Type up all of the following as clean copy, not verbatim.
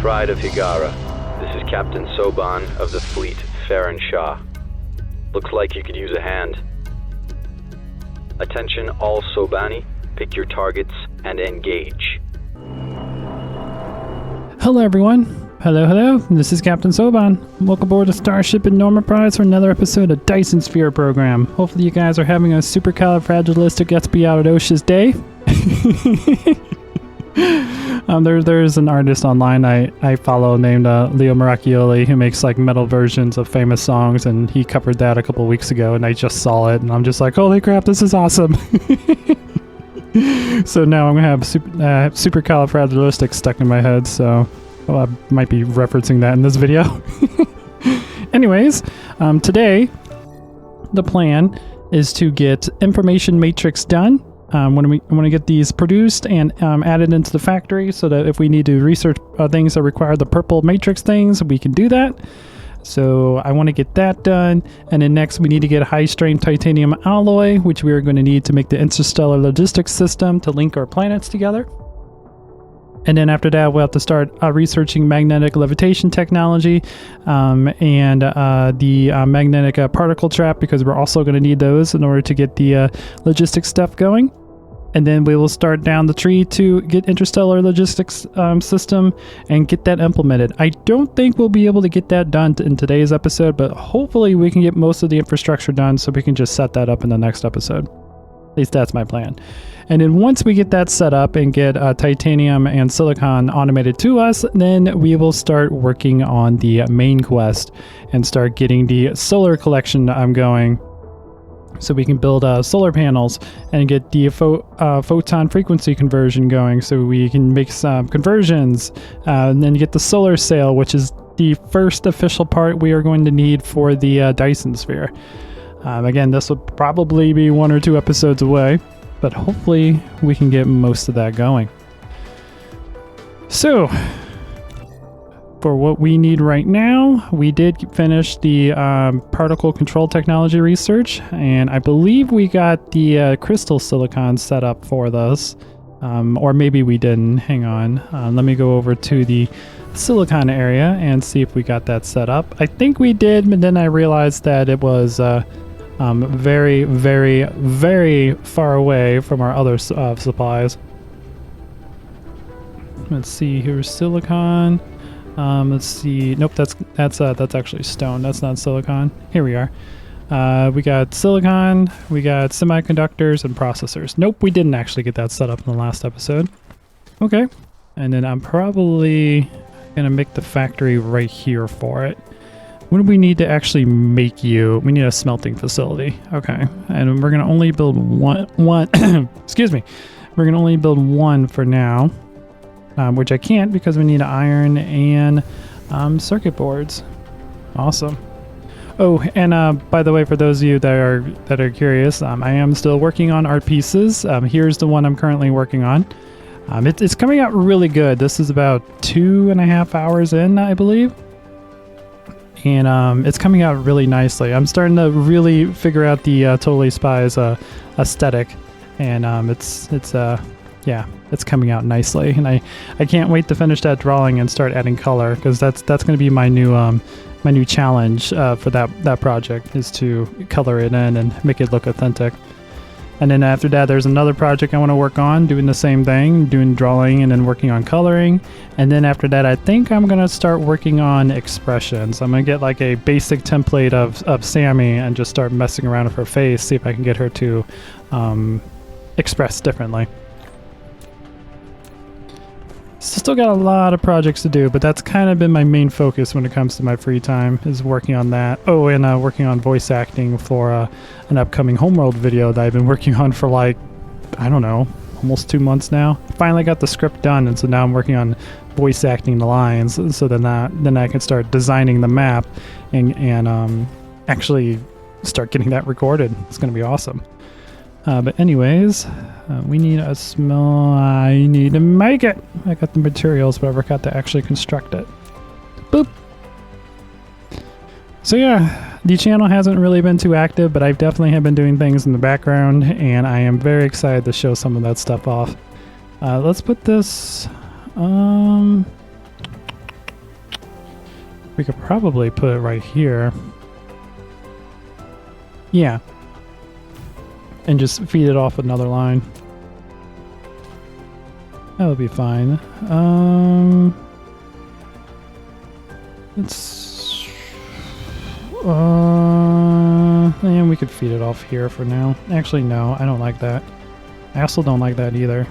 Pride of Higara. This is Captain Soban of the fleet, Farron Shah. Looks like you could use a hand. Attention all Sobani, pick your targets and engage. Hello everyone. Hello. This is Captain Soban. Welcome aboard the Starship Enterprise for another episode of Dyson Sphere Program. Hopefully you guys are having a supercalifragilisticexpialidocious day. There's an artist online I follow named Leo Maracchioli who makes like metal versions of famous songs, and he covered that a couple weeks ago and I just saw it and I'm just like, holy crap, this is awesome. So now I'm gonna have supercalifragilistic stuck in my head, so I might be referencing that in this video. Anyways, today the plan is to get information matrix done. I want to get these produced and added into the factory so that if we need to research things that require the purple matrix things, we can do that. So I want to get that done. And then next we need to get a high-strength titanium alloy, which we are going to need to make the interstellar logistics system to link our planets together. And then after that, we'll have to start researching magnetic levitation technology and the magnetic particle trap, because we're also going to need those in order to get the logistics stuff going. And then we will start down the tree to get interstellar logistics system and get that implemented. I don't think we'll be able to get that done in today's episode, but hopefully we can get most of the infrastructure done so we can just set that up in the next episode. At least that's my plan. And then once we get that set up and get titanium and silicon automated to us, then we will start working on the main quest and start getting the solar collection going, so we can build solar panels and get the photon frequency conversion going, so we can make some conversions and then get the solar sail, which is the first official part we are going to need for the Dyson Sphere. Again, this will probably be 1 or 2 episodes away, but hopefully we can get most of that going. So, for what we need right now, we did finish the particle control technology research, and I believe we got the crystal silicon set up for this, or maybe we didn't. Hang on, let me go over to the silicon area and see if we got that set up. I think we did, but then I realized that it was very, very, very far away from our other supplies. Let's see, here's silicon. Let's see. Nope, that's actually stone. That's not silicon. Here we are. We got silicon, we got semiconductors and processors. Nope, we didn't actually get that set up in the last episode. Okay, and then I'm probably gonna make the factory right here for it. What do we need to actually make you? We need a smelting facility. Okay, and we're gonna only build one. Excuse me. We're gonna only build one for now. Which I can't because we need iron and circuit boards. Awesome. Oh, and by the way, for those of you that are curious, I am still working on art pieces. Here's the one I'm currently working on. It's coming out really good. This is about 2.5 hours in, I believe, and it's coming out really nicely. I'm starting to really figure out the Totally Spies aesthetic, and yeah, it's coming out nicely, and I can't wait to finish that drawing and start adding color, because that's going to be my new challenge for that project, is to color it in and make it look authentic. And then after that, there's another project I want to work on, doing the same thing, doing drawing and then working on coloring. And then after that, I think I'm going to start working on expressions. I'm going to get like a basic template of Sammy and just start messing around with her face, see if I can get her to express differently. Still got a lot of projects to do, but that's kind of been my main focus when it comes to my free time, is working on that. Oh, and working on voice acting for an upcoming Homeworld video that I've been working on for like, I don't know, almost 2 months now. Finally got the script done, and so now I'm working on voice acting the lines, so then I can start designing the map and actually start getting that recorded. It's going to be awesome. But anyways, we need a I need to make it. I got the materials, but I forgot to actually construct it. Boop. So yeah, the channel hasn't really been too active, but I definitely have been doing things in the background, and I am very excited to show some of that stuff off. Let's put this, We could probably put it right here. Yeah. And just feed it off another line. That would be fine. Let's... and we could feed it off here for now. Actually, no, I don't like that. I also don't like that either.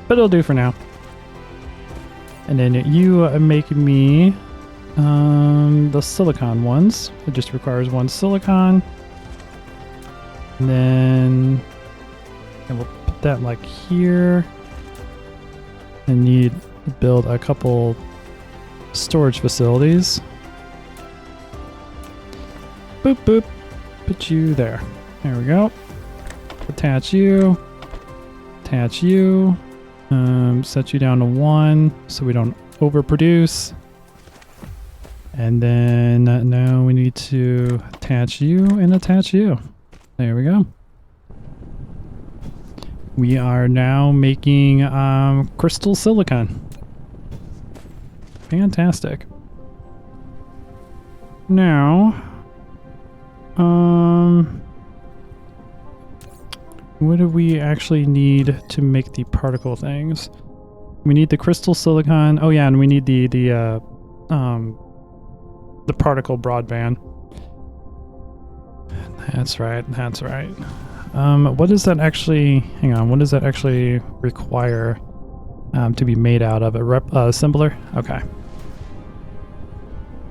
But it'll do for now. And then you make me the silicon ones. It just requires one silicon. And then we'll put that like here. And need to build a couple storage facilities. Boop, boop. Put you there. There we go. Attach you. Attach you. Set you down to 1 so we don't overproduce. And then now we need to attach you and attach you. There we go. We are now making crystal silicon. Fantastic. Now, what do we actually need to make the particle things? We need the crystal silicon. Oh yeah, and we need the particle broadband. That's right. That's right. What does that actually? Hang on. What does that actually require to be made out of? A assembler? Okay.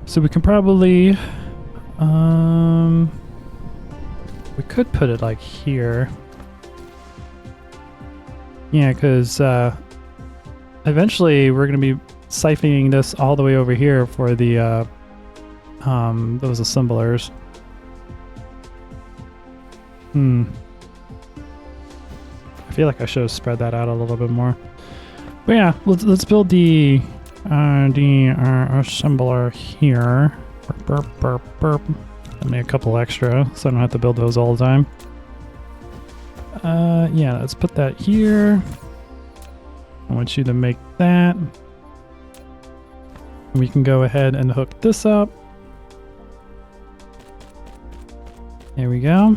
So we can probably we could put it like here. Yeah, because eventually we're going to be siphoning this all the way over here for the those assemblers. I feel like I should have spread that out a little bit more. But yeah, let's build the assembler here. Burp, burp, burp. Let me a couple extra so I don't have to build those all the time. Yeah, let's put that here. I want you to make that. We can go ahead and hook this up. There we go.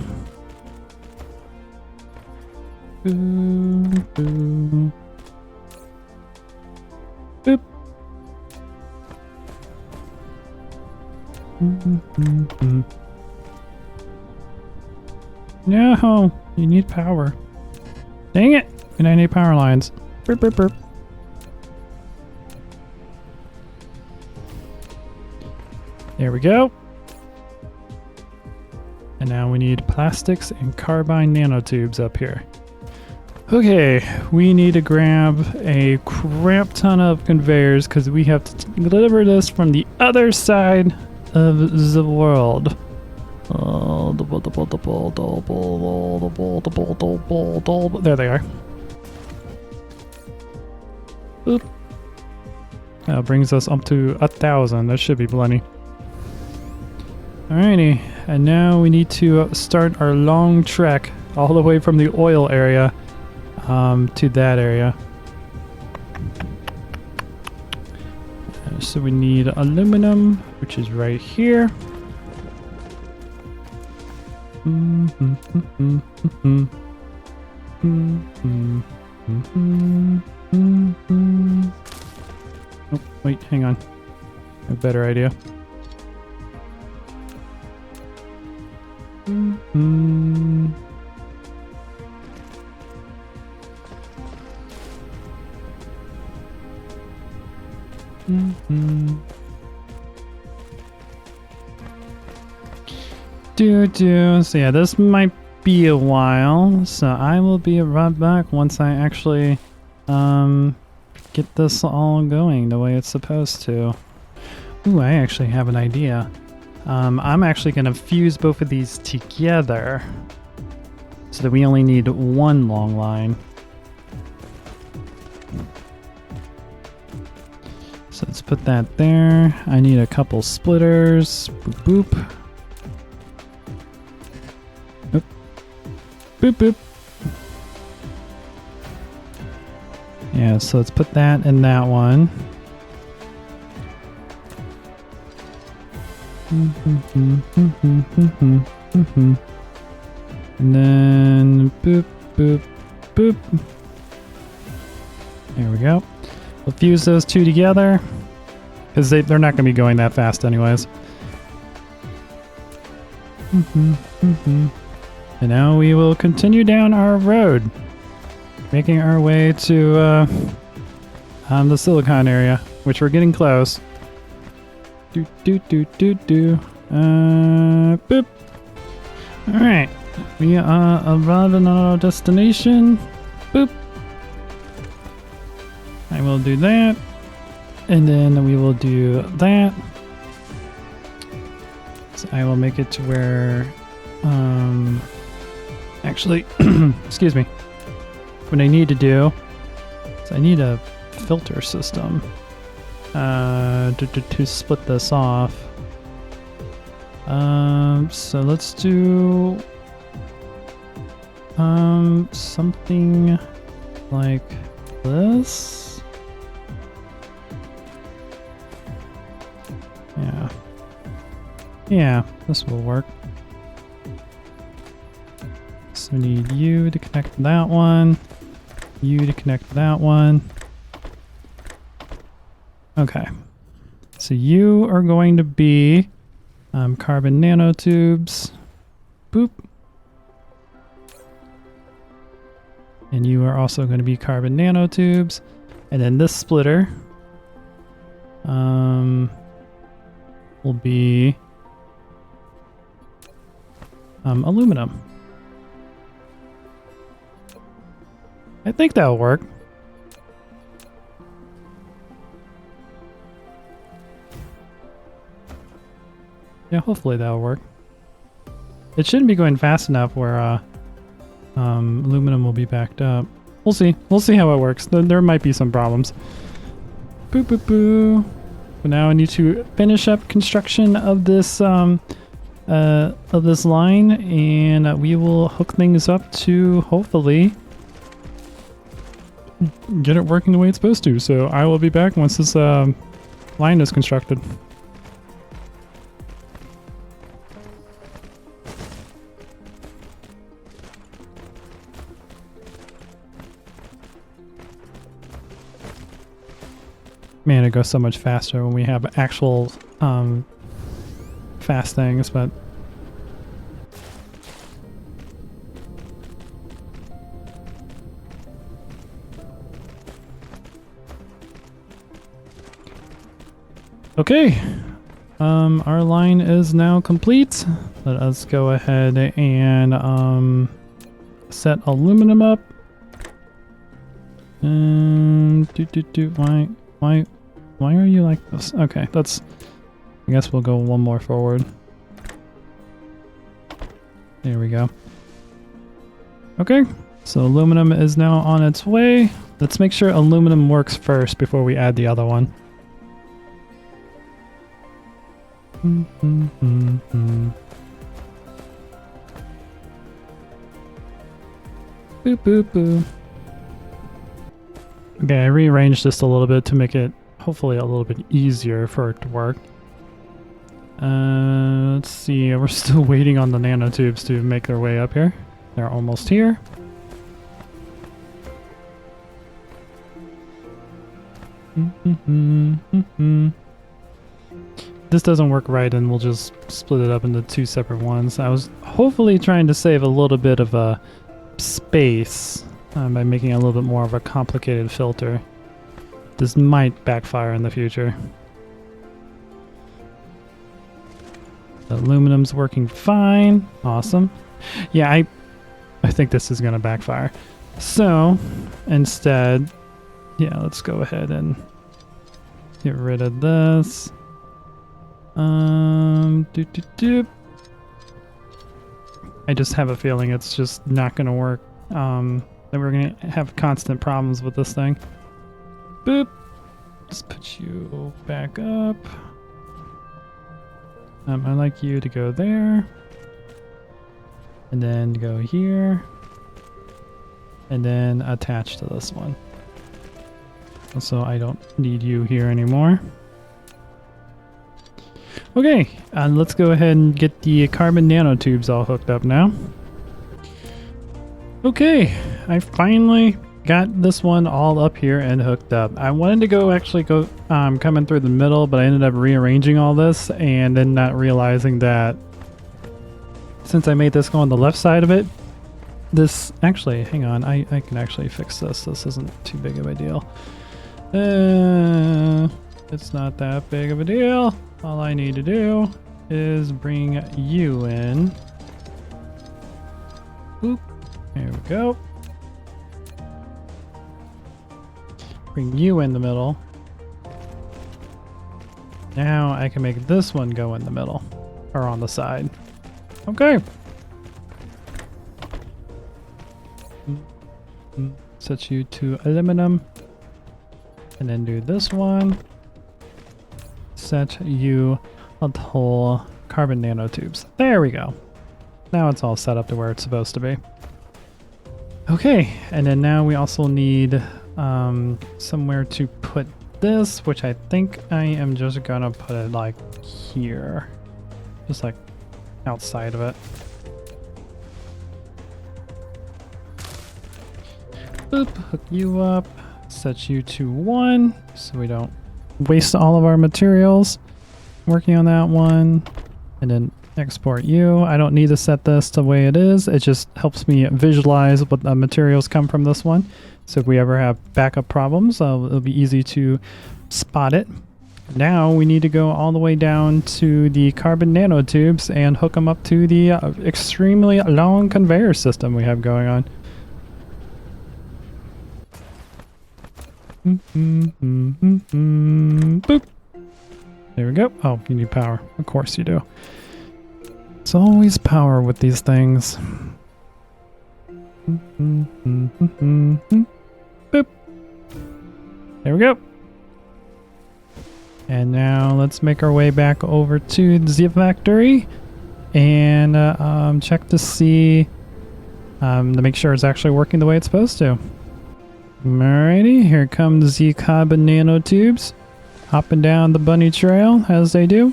Boop, boop. Boop. No, you need power. Dang it! And I need power lines. Burp, burp, burp. There we go. And now we need plastics and carbide nanotubes up here. Okay, we need to grab a crap ton of conveyors because we have to deliver this from the other side of the world. There they are. Boop. That brings us up to 1,000. That should be plenty. Alrighty, and now we need to start our long trek all the way from the oil area to that area. So we need aluminum, which is right here. Oh, wait, hang on. I have a better idea. So yeah, this might be a while, so I will be right back once I actually get this all going the way it's supposed to. Ooh, I actually have an idea. I'm actually going to fuse both of these together so that we only need one long line. So let's put that there. I need a couple splitters. Boop, boop. Boop, boop, boop. Yeah, so let's put that in that one. And then boop, boop, boop. There we go. We'll fuse those two together because they're not going to be going that fast anyways. And now we will continue down our road, making our way to the silicon area, which we're getting close. Boop. Alright. We are arriving at our destination. Boop. I will do that. And then we will do that. So I will make it to where actually excuse me. What I need to do is I need a filter system to split this off. So let's do something like this. Yeah, this will work. So we need you to connect to that one, you to connect to that one. Okay, so you are going to be carbon nanotubes. Boop. And you are also going to be carbon nanotubes. And then this splitter will be aluminum. I think that'll work. Yeah, hopefully that'll work. It shouldn't be going fast enough where aluminum will be backed up. We'll see. We'll see how it works. There might be some problems. Boo boo boo. But now I need to finish up construction of this line, and we will hook things up to hopefully get it working the way it's supposed to. So I will be back once this line is constructed. Man, it goes so much faster when we have actual fast things, but okay. Our line is now complete. Let us go ahead and set aluminum up. And why are you like this? Okay, that's, I guess we'll go one more forward. There we go. Okay, so aluminum is now on its way. Let's make sure aluminum works first before we add the other one. Boop, boop, boop. Okay, I rearranged this a little bit to make it hopefully a little bit easier for it to work. Let's see, we're still waiting on the nanotubes to make their way up here. They're almost here. This doesn't work right, and we'll just split it up into two separate ones. I was hopefully trying to save a little bit of a space by making a little bit more of a complicated filter. This might backfire in the future. The aluminum's working fine. Awesome. Yeah, I think this is gonna backfire. So instead, yeah, let's go ahead and get rid of this. I just have a feeling it's just not gonna work. That we're gonna have constant problems with this thing. Boop. Let's put you back up. I'd like you to go there. And then go here. And then attach to this one. So I don't need you here anymore. Okay, and let's go ahead and get the carbon nanotubes all hooked up now. Okay, I finally got this one all up here and hooked up. I wanted to go coming through the middle, but I ended up rearranging all this and then not realizing that since I made this go on the left side of it, this actually, hang on, I can actually fix this. This isn't too big of a deal. It's not that big of a deal. All I need to do is bring you in. Boop. There we go. Bring you in the middle. Now I can make this one go in the middle. Or on the side. Okay. Set you to aluminum. And then do this one. Set you a whole carbon nanotubes. There we go. Now it's all set up to where it's supposed to be. Okay, and then now we also need somewhere to put this, which I think I am just gonna put it like here. Just like outside of it. Boop, hook you up, set you to 1 so we don't waste all of our materials working on that one, and then export you. I don't need to set this the way it is. It just helps me visualize what the materials come from this one. So if we ever have backup problems, it'll be easy to spot it. Now we need to go all the way down to the carbon nanotubes and hook them up to the extremely long conveyor system we have going on. Boop. There we go. Oh, you need power. Of course you do. It's always power with these things. Boop. There we go. And now let's make our way back over to the factory and check to see to make sure it's actually working the way it's supposed to. Alrighty, here comes the carbon nanotubes, hopping down the bunny trail as they do.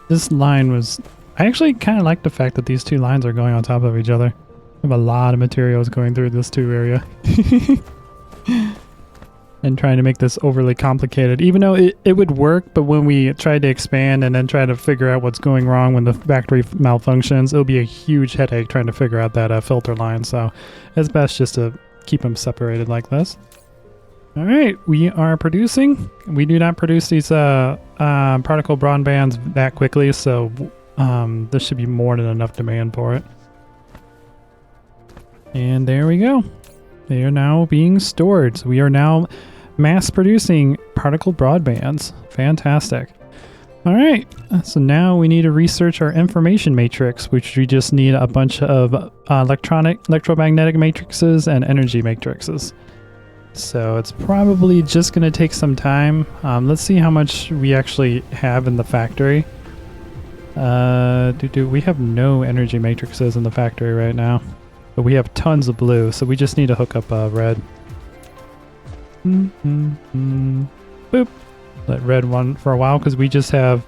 This line was... I actually kind of like the fact that these two lines are going on top of each other. I have a lot of materials going through this tube area. And trying to make this overly complicated, even though it would work, but when we tried to expand and then try to figure out what's going wrong when the factory malfunctions, it'll be a huge headache trying to figure out that filter line, so it's best just to keep them separated like this. Alright, we are producing. We do not produce these particle broadbands that quickly, so there should be more than enough demand for it. And there we go. They are now being stored. So we are now mass producing particle broadbands. Fantastic. All right, so now we need to research our information matrix, which we just need a bunch of electromagnetic matrices and energy matrices. So it's probably just going to take some time. Let's see how much we actually have in the factory. We have no energy matrices in the factory right now. But we have tons of blue, so we just need to hook up red. Boop. Let red run for a while because we just have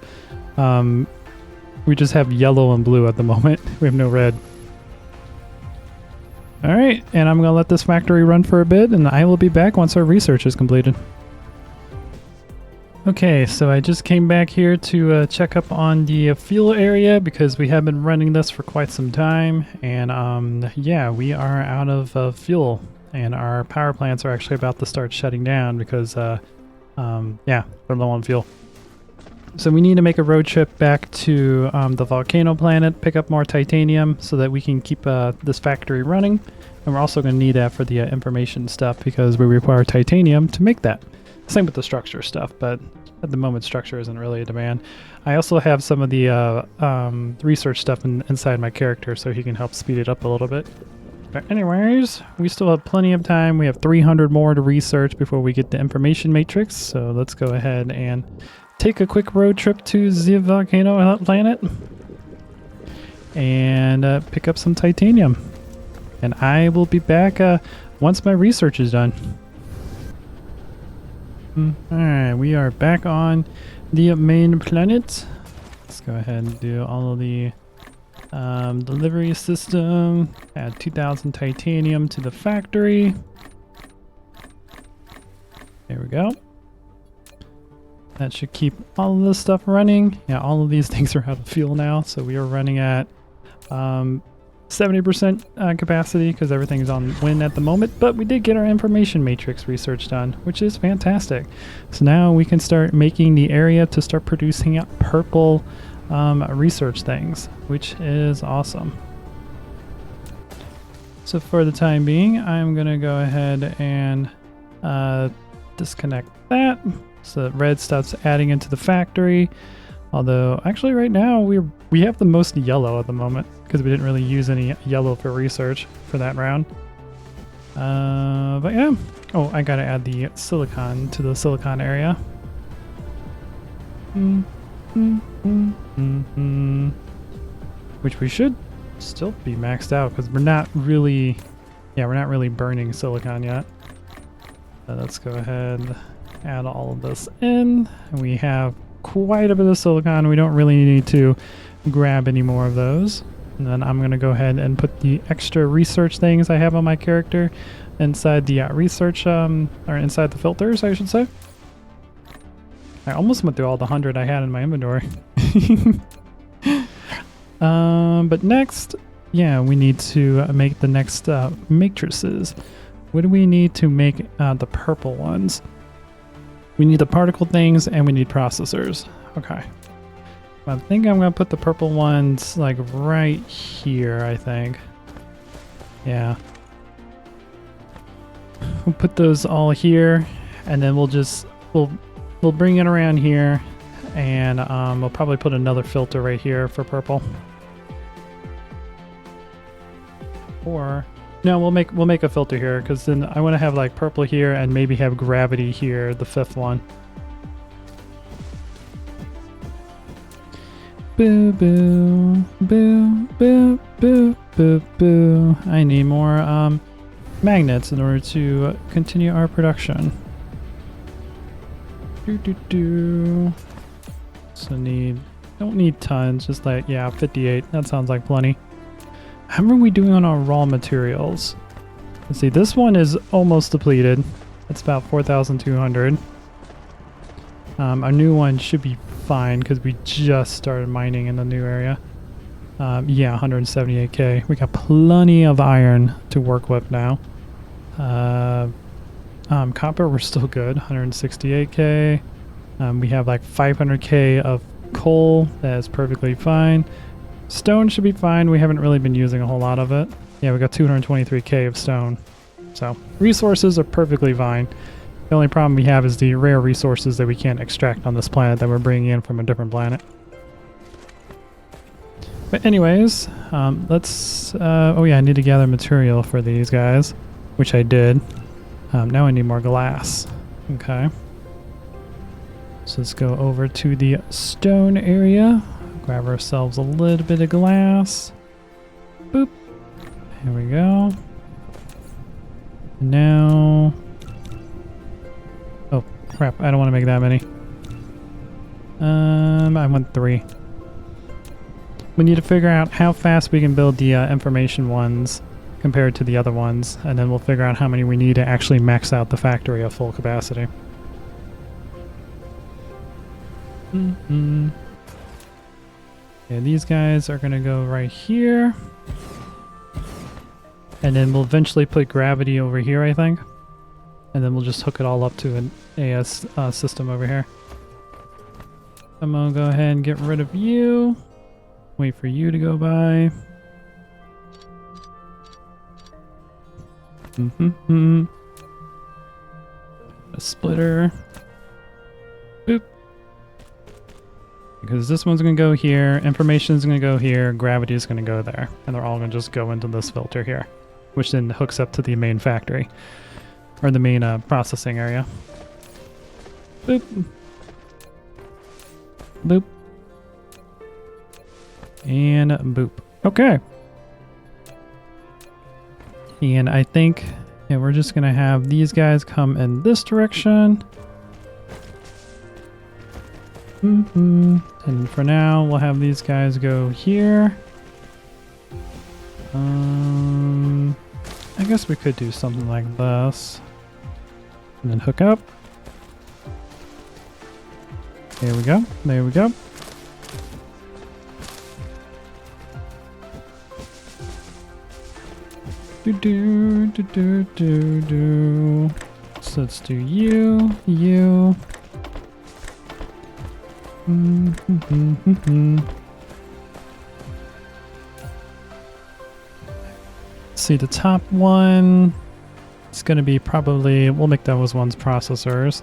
yellow and blue at the moment. We have no red. All right, and I'm gonna let this factory run for a bit, and I will be back once our research is completed. Okay, so I just came back here to check up on the fuel area because we have been running this for quite some time, and yeah, we are out of fuel, and our power plants are actually about to start shutting down because yeah, they're low on fuel. So we need to make a road trip back to the volcano planet, pick up more titanium so that we can keep this factory running, and we're also going to need that for the information stuff because we require titanium to make that. Same with the structure stuff, but at the moment structure isn't really a demand. I also have some of the research stuff inside my character so he can help speed it up a little bit. But anyways, we still have plenty of time. We have 300 more to research before we get the information matrix, so let's go ahead and take a quick road trip to the volcano planet and pick up some titanium. And I will be back once my research is done. Alright, we are back on the main planet. Let's go ahead and do all of the delivery system. Add 2,000 titanium to the factory. There we go. That should keep all of this stuff running. Yeah, all of these things are out of fuel now, so we are running at 70% capacity because everything's on wind at the moment, but we did get our information matrix research done, which is fantastic. So now we can start making the area to start producing purple research things, which is awesome. So for the time being, I'm going to go ahead and disconnect that so that red stops adding into the factory. Although, actually right now, we have the most yellow at the moment because we didn't really use any yellow for research for that round. But yeah. Oh, I gotta add the silicon to the silicon area. Which we should still be maxed out because we're not really burning silicon yet. Let's go ahead and add all of this in. And we have quite a bit of silicon. We don't really need to grab any more of those. And then I'm going to go ahead and put the extra research things I have on my character inside the research, or inside the filters, I should say. I almost went through all the 100 I had in my inventory. But next, yeah, we need to make the next matrices. What do we need to make the purple ones? We need the particle things and we need processors. Okay. I think I'm going to put the purple ones like right here, I think. Yeah. We'll put those all here and then we'll bring it around here and we'll probably put another filter right here for purple. Or no, we'll make a filter here because then I want to have like purple here and maybe have gravity here, the fifth one. Boo boo boo boo boo boo boo. I need more magnets in order to continue our production. So don't need tons, just like, yeah, 58. That sounds like plenty. How are we doing on our raw materials? Let's see, this one is almost depleted. It's about 4,200. Our new one should be fine because we just started mining in the new area. Yeah, 178k. We got plenty of iron to work with now. Copper, we're still good, 168k. We have like 500k of coal. That is perfectly fine. Stone should be fine. We haven't really been using a whole lot of it. Yeah, we got 223k of stone. So resources are perfectly fine. The only problem we have is the rare resources that we can't extract on this planet that we're bringing in from a different planet. But anyways, let's... oh yeah, I need to gather material for these guys, which I did. Now I need more glass. Okay. So let's go over to the stone area. Grab ourselves a little bit of glass. Boop. Here we go. Now... oh, crap. I don't want to make that many. I want 3. We need to figure out how fast we can build the information ones compared to the other ones, and then we'll figure out how many we need to actually max out the factory at full capacity. Yeah, these guys are going to go right here. And then we'll eventually put gravity over here, I think. And then we'll just hook it all up to an AS system over here. I'm going to go ahead and get rid of you. Wait for you to go by. A splitter. Boop. Because this one's going to go here, information is going to go here, gravity is going to go there. And they're all going to just go into this filter here, which then hooks up to the main factory, or the main processing area. Boop. Boop. And boop. Okay. And I think, yeah, we're just going to have these guys come in this direction. And for now, we'll have these guys go here. I guess we could do something like this. And then hook up. There we go. There we go. Do. So let's do you. See the top one. It's gonna be probably, we'll make those ones processors.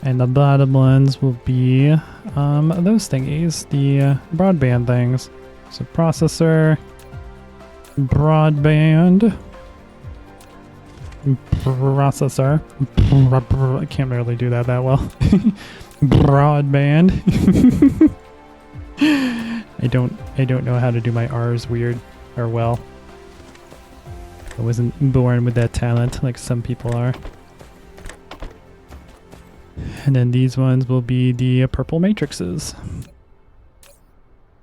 And the bottom ones will be those thingies, the broadband things. So processor, broadband, processor. I can't really do that well. Broadband. I don't know how to do my R's weird or well. I wasn't born with that talent like some people are. And then these ones will be the purple matrices.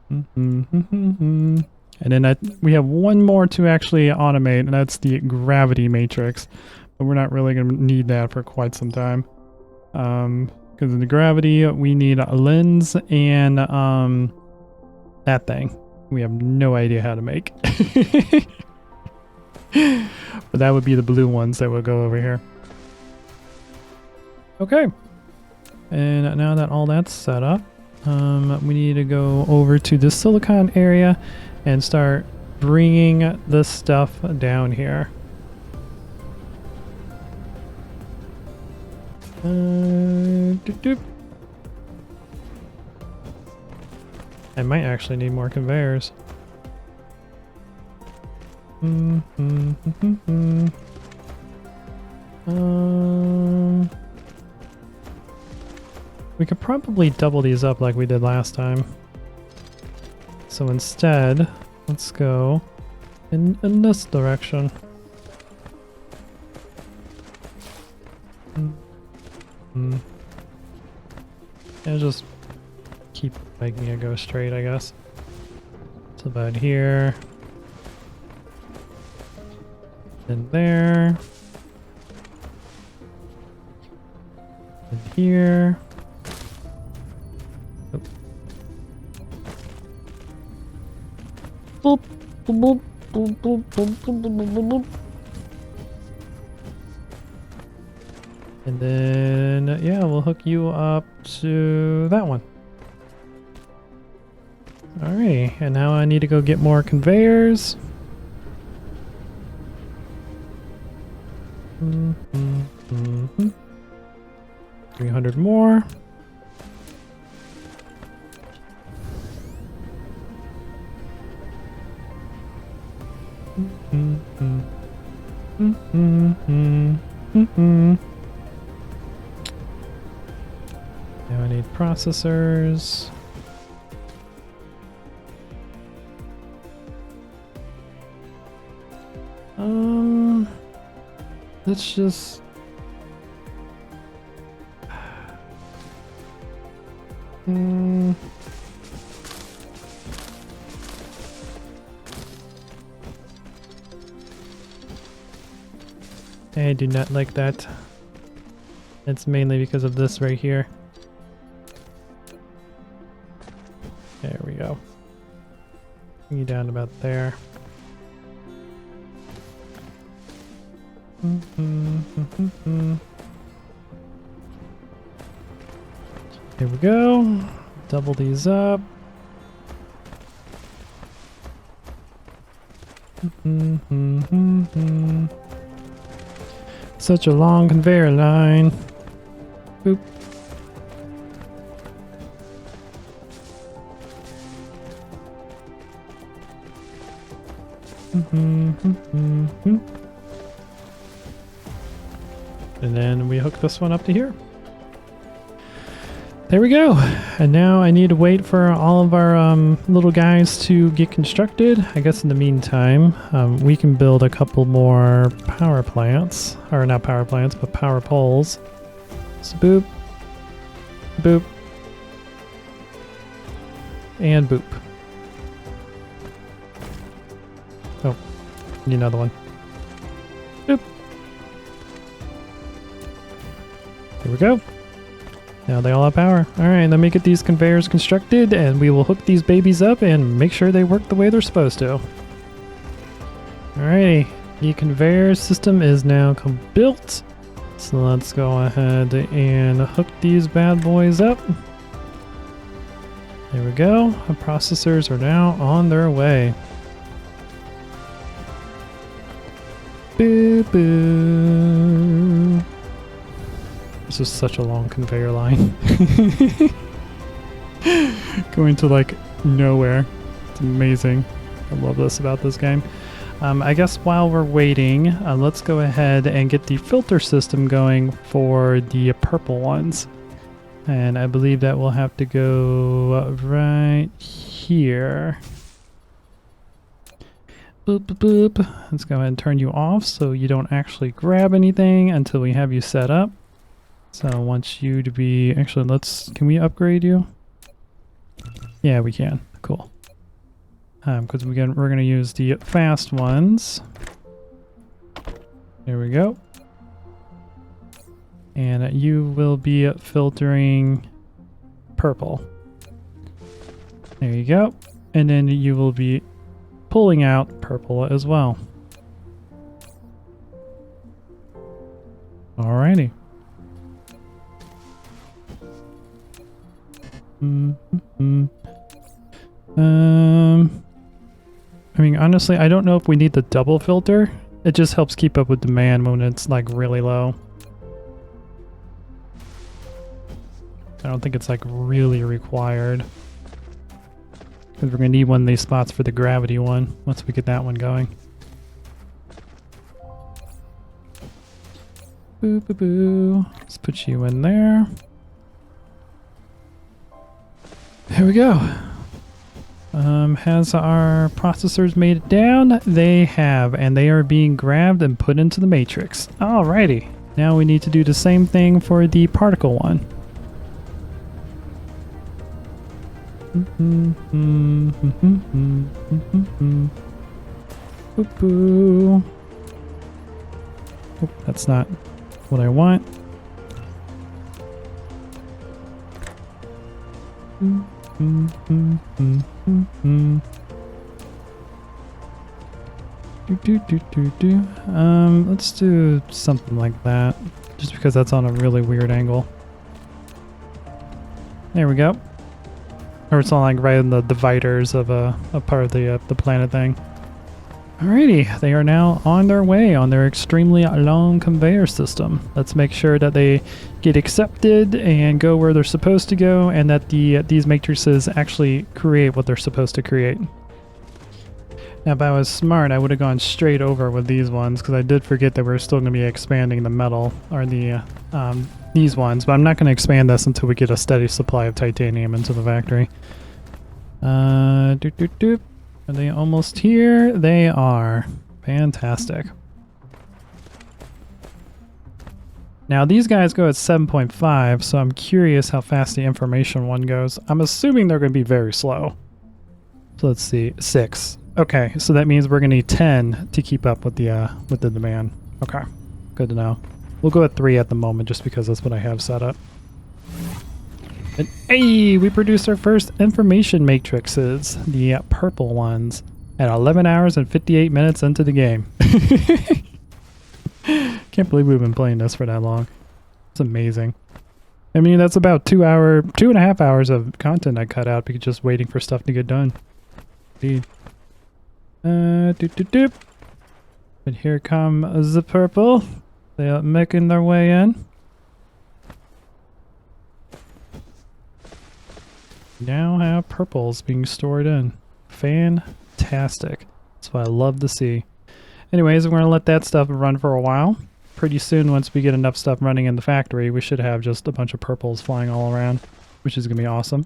And then we have one more to actually automate, and that's the gravity matrix. But we're not really going to need that for quite some time. Because in the gravity, we need a lens and that thing. We have no idea how to make. But that would be the blue ones that would go over here. Okay. And now that all that's set up, we need to go over to the silicon area and start bringing this stuff down here. I might actually need more conveyors. We could probably double these up like we did last time. So instead, let's go in this direction. And just keep making it go straight, I guess. It's about here. And there. And here. Boop, boop, boop, boop, boop, boop, boop, boop, boop. And then, yeah, we'll hook you up to that one. Alright, and now I need to go get more conveyors. 300 more. Now I need processors. Let's just I do not like that. It's mainly because of this right here. There we go. Bring you down about there. There we go. Double these up. Such a long conveyor line. Boop. And then we hook this one up to here. There we go. And now I need to wait for all of our little guys to get constructed. I guess in the meantime, we can build a couple more power plants. Or not power plants, but power poles. So boop, boop, and boop. Oh, need another one. Boop. There we go. Now they all have power. Alright, let me get these conveyors constructed and we will hook these babies up and make sure they work the way they're supposed to. Alrighty, the conveyor system is now built. So let's go ahead and hook these bad boys up. There we go. The processors are now on their way. Boo boo. This is such a long conveyor line. Going to like nowhere. It's amazing. I love this about this game. I guess while we're waiting, let's go ahead and get the filter system going for the purple ones. And I believe that will have to go right here. Boop, boop, boop. Let's go ahead and turn you off so you don't actually grab anything until we have you set up. So I want you to be, actually can we upgrade you? Yeah, we can. Cool. Because we're going to use the fast ones. There we go. And you will be filtering purple. There you go. And then you will be pulling out purple as well. Alrighty. I mean, honestly, I don't know if we need the double filter. It just helps keep up with demand when it's like really low. I don't think it's like really required. Because we're going to need one of these spots for the gravity one once we get that one going. Boo boo boo. Let's put you in there. There we go. Has our processors made it down? They have, and they are being grabbed and put into the matrix. Alrighty. Now we need to do the same thing for the particle one. Boo-boo. Oh, that's not what I want. Let's do something like that, just because that's on a really weird angle. There we go. Or it's on like right in the dividers of a part of the planet thing. Alrighty, they are now on their way on their extremely long conveyor system. Let's make sure that they get accepted and go where they're supposed to go, and that these matrices actually create what they're supposed to create. Now, if I was smart, I would have gone straight over with these ones, because I did forget that we're still going to be expanding the metal, or these ones, but I'm not going to expand this until we get a steady supply of titanium into the factory. Doop, doop, doop. Are they almost here? They are. Fantastic. Now these guys go at 7.5, so I'm curious how fast the information one goes. I'm assuming they're going to be very slow. So let's see, 6. Okay, so that means we're going to need 10 to keep up with the demand. Okay, good to know. We'll go at 3 at the moment just because that's what I have set up. And hey, we produced our first information matrices, the purple ones, at 11 hours and 58 minutes into the game. Can't believe we've been playing this for that long. It's amazing. I mean, that's about 2.5 hours of content I cut out because just waiting for stuff to get done. Indeed. Doop doop doop. And here come the purple. They are making their way in. Now have purples being stored in. Fantastic. That's what I love to see. Anyways, we're going to let that stuff run for a while. Pretty soon, once we get enough stuff running in the factory, we should have just a bunch of purples flying all around, which is going to be awesome.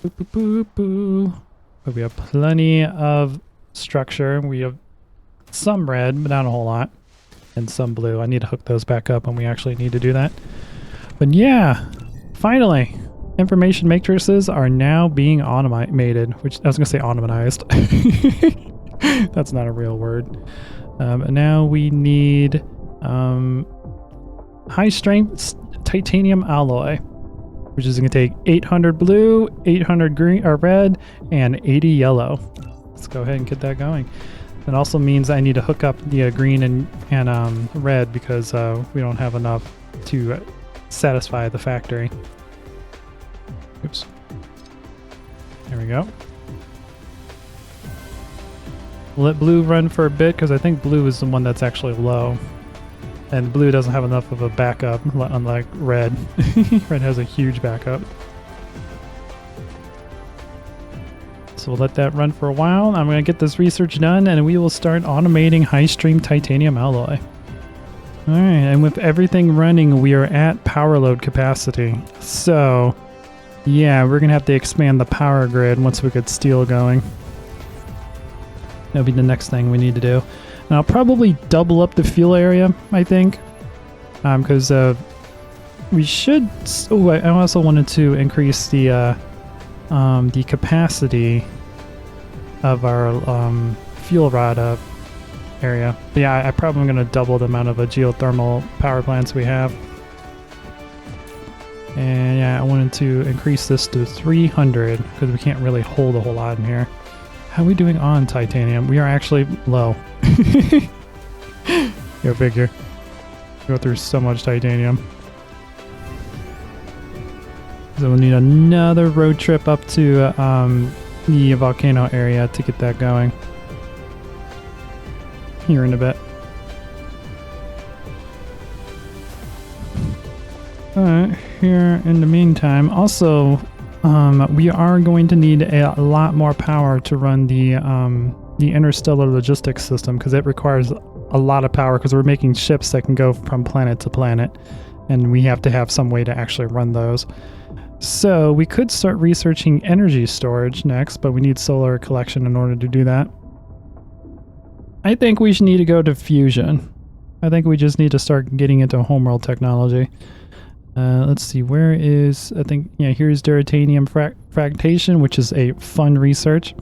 Boop, boop, boop, boop. But we have plenty of structure. We have some red, but not a whole lot. And some blue. I need to hook those back up when we actually need to do that. But yeah, finally, information matrices are now being automated, which I was going to say automatized. That's not a real word. And now we need high strength titanium alloy, which is going to take 800 blue, 800 green or red, and 80 yellow. Let's go ahead and get that going. It also means I need to hook up the green and red because we don't have enough to satisfy the factory. Oops. There we go. Let blue run for a bit because I think blue is the one that's actually low. And blue doesn't have enough of a backup, unlike red. Red has a huge backup. So we'll let that run for a while. I'm going to get this research done and we will start automating high-stream titanium alloy. Alright, and with everything running, we are at power load capacity. So, yeah, we're going to have to expand the power grid once we get steel going. That'll be the next thing we need to do. And I'll probably double up the fuel area, I think. Because we should... Oh, I also wanted to increase the capacity of our fuel rod area. But yeah, I probably am going to double the amount of geothermal power plants we have. And yeah, I wanted to increase this to 300 because we can't really hold a whole lot in here. How are we doing on titanium? We are actually low. Go figure. Go through so much titanium. So we'll need another road trip up to the volcano area to get that going. Here in a bit. Here in the meantime, also we are going to need a lot more power to run the interstellar logistics system because it requires a lot of power because we're making ships that can go from planet to planet, and we have to have some way to actually run those. So we could start researching energy storage next, but we need solar collection in order to do that. I think we should need to go to fusion. I think we just need to start getting into homeworld technology. Let's see, where is... I think, yeah, here's Duratanium fractation, which is a fun research.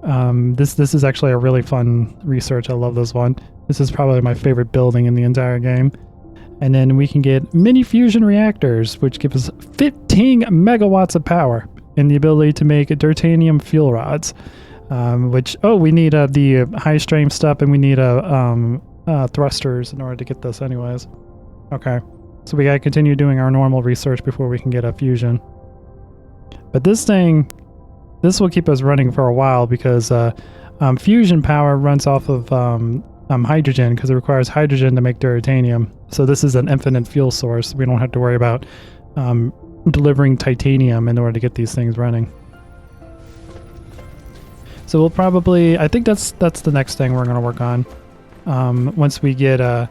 This is actually a really fun research. I love this one. This is probably my favorite building in the entire game. And then we can get mini fusion reactors, which give us 15 megawatts of power and the ability to make Duratanium fuel rods. Which, we need the high strength stuff, and we need thrusters in order to get this anyways. Okay, so we gotta continue doing our normal research before we can get a fusion. But this will keep us running for a while because fusion power runs off of hydrogen because it requires hydrogen to make Duratanium. So this is an infinite fuel source. We don't have to worry about delivering titanium in order to get these things running. So we'll probably... I think that's the next thing we're going to work on. Once we get a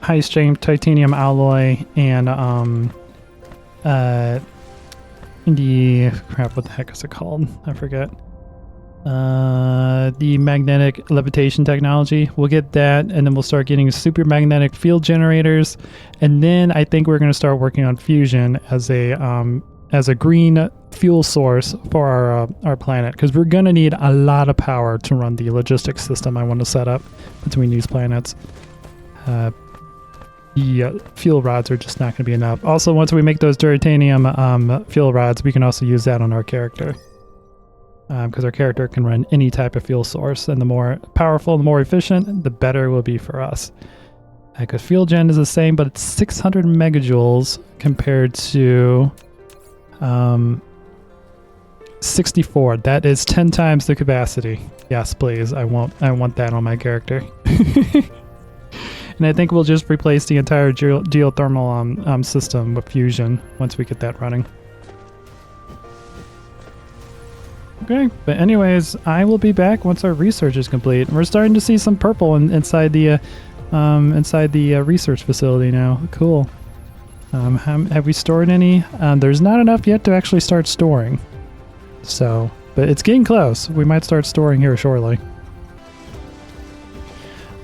high-strength titanium alloy and the... crap, what the heck is it called? I forget. The magnetic levitation technology. We'll get that, and then we'll start getting super magnetic field generators. And then I think we're going to start working on fusion as a green fuel source for our planet, because we're going to need a lot of power to run the logistics system I want to set up between these planets. The fuel rods are just not going to be enough. Also, once we make those Duratanium fuel rods, we can also use that on our character. Because our character can run any type of fuel source, and the more powerful, the more efficient, the better it will be for us. Because fuel gen is the same, but it's 600 megajoules compared to 64. That is 10 times the capacity. Yes, please. I want that on my character. And I think we'll just replace the entire geothermal system with fusion once we get that running. Okay, but anyways, I will be back once our research is complete. We're starting to see some purple inside the research facility now. Cool. Have we stored any? There's not enough yet to actually start storing. So, but it's getting close. We might start storing here shortly.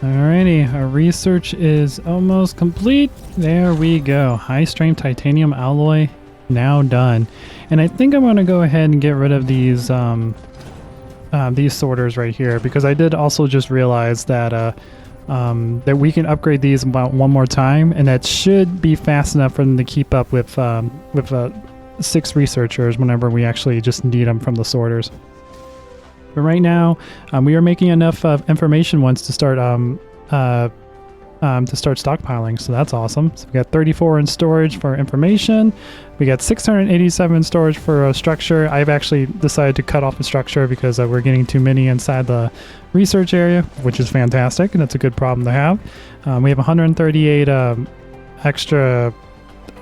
Alrighty, our research is almost complete. There we go. High strength titanium alloy now done. And I think I'm going to go ahead and get rid of these sorters right here, because I did also just realize that that we can upgrade these about one more time, and that should be fast enough for them to keep up with 6 researchers whenever we actually just need them from the sorters. But right now, we are making enough information ones to start stockpiling, so that's awesome. So we got 34 in storage for information. We got 687 in storage for structure. I've actually decided to cut off the structure because we're getting too many inside the research area, which is fantastic, and that's a good problem to have. We have 138 extra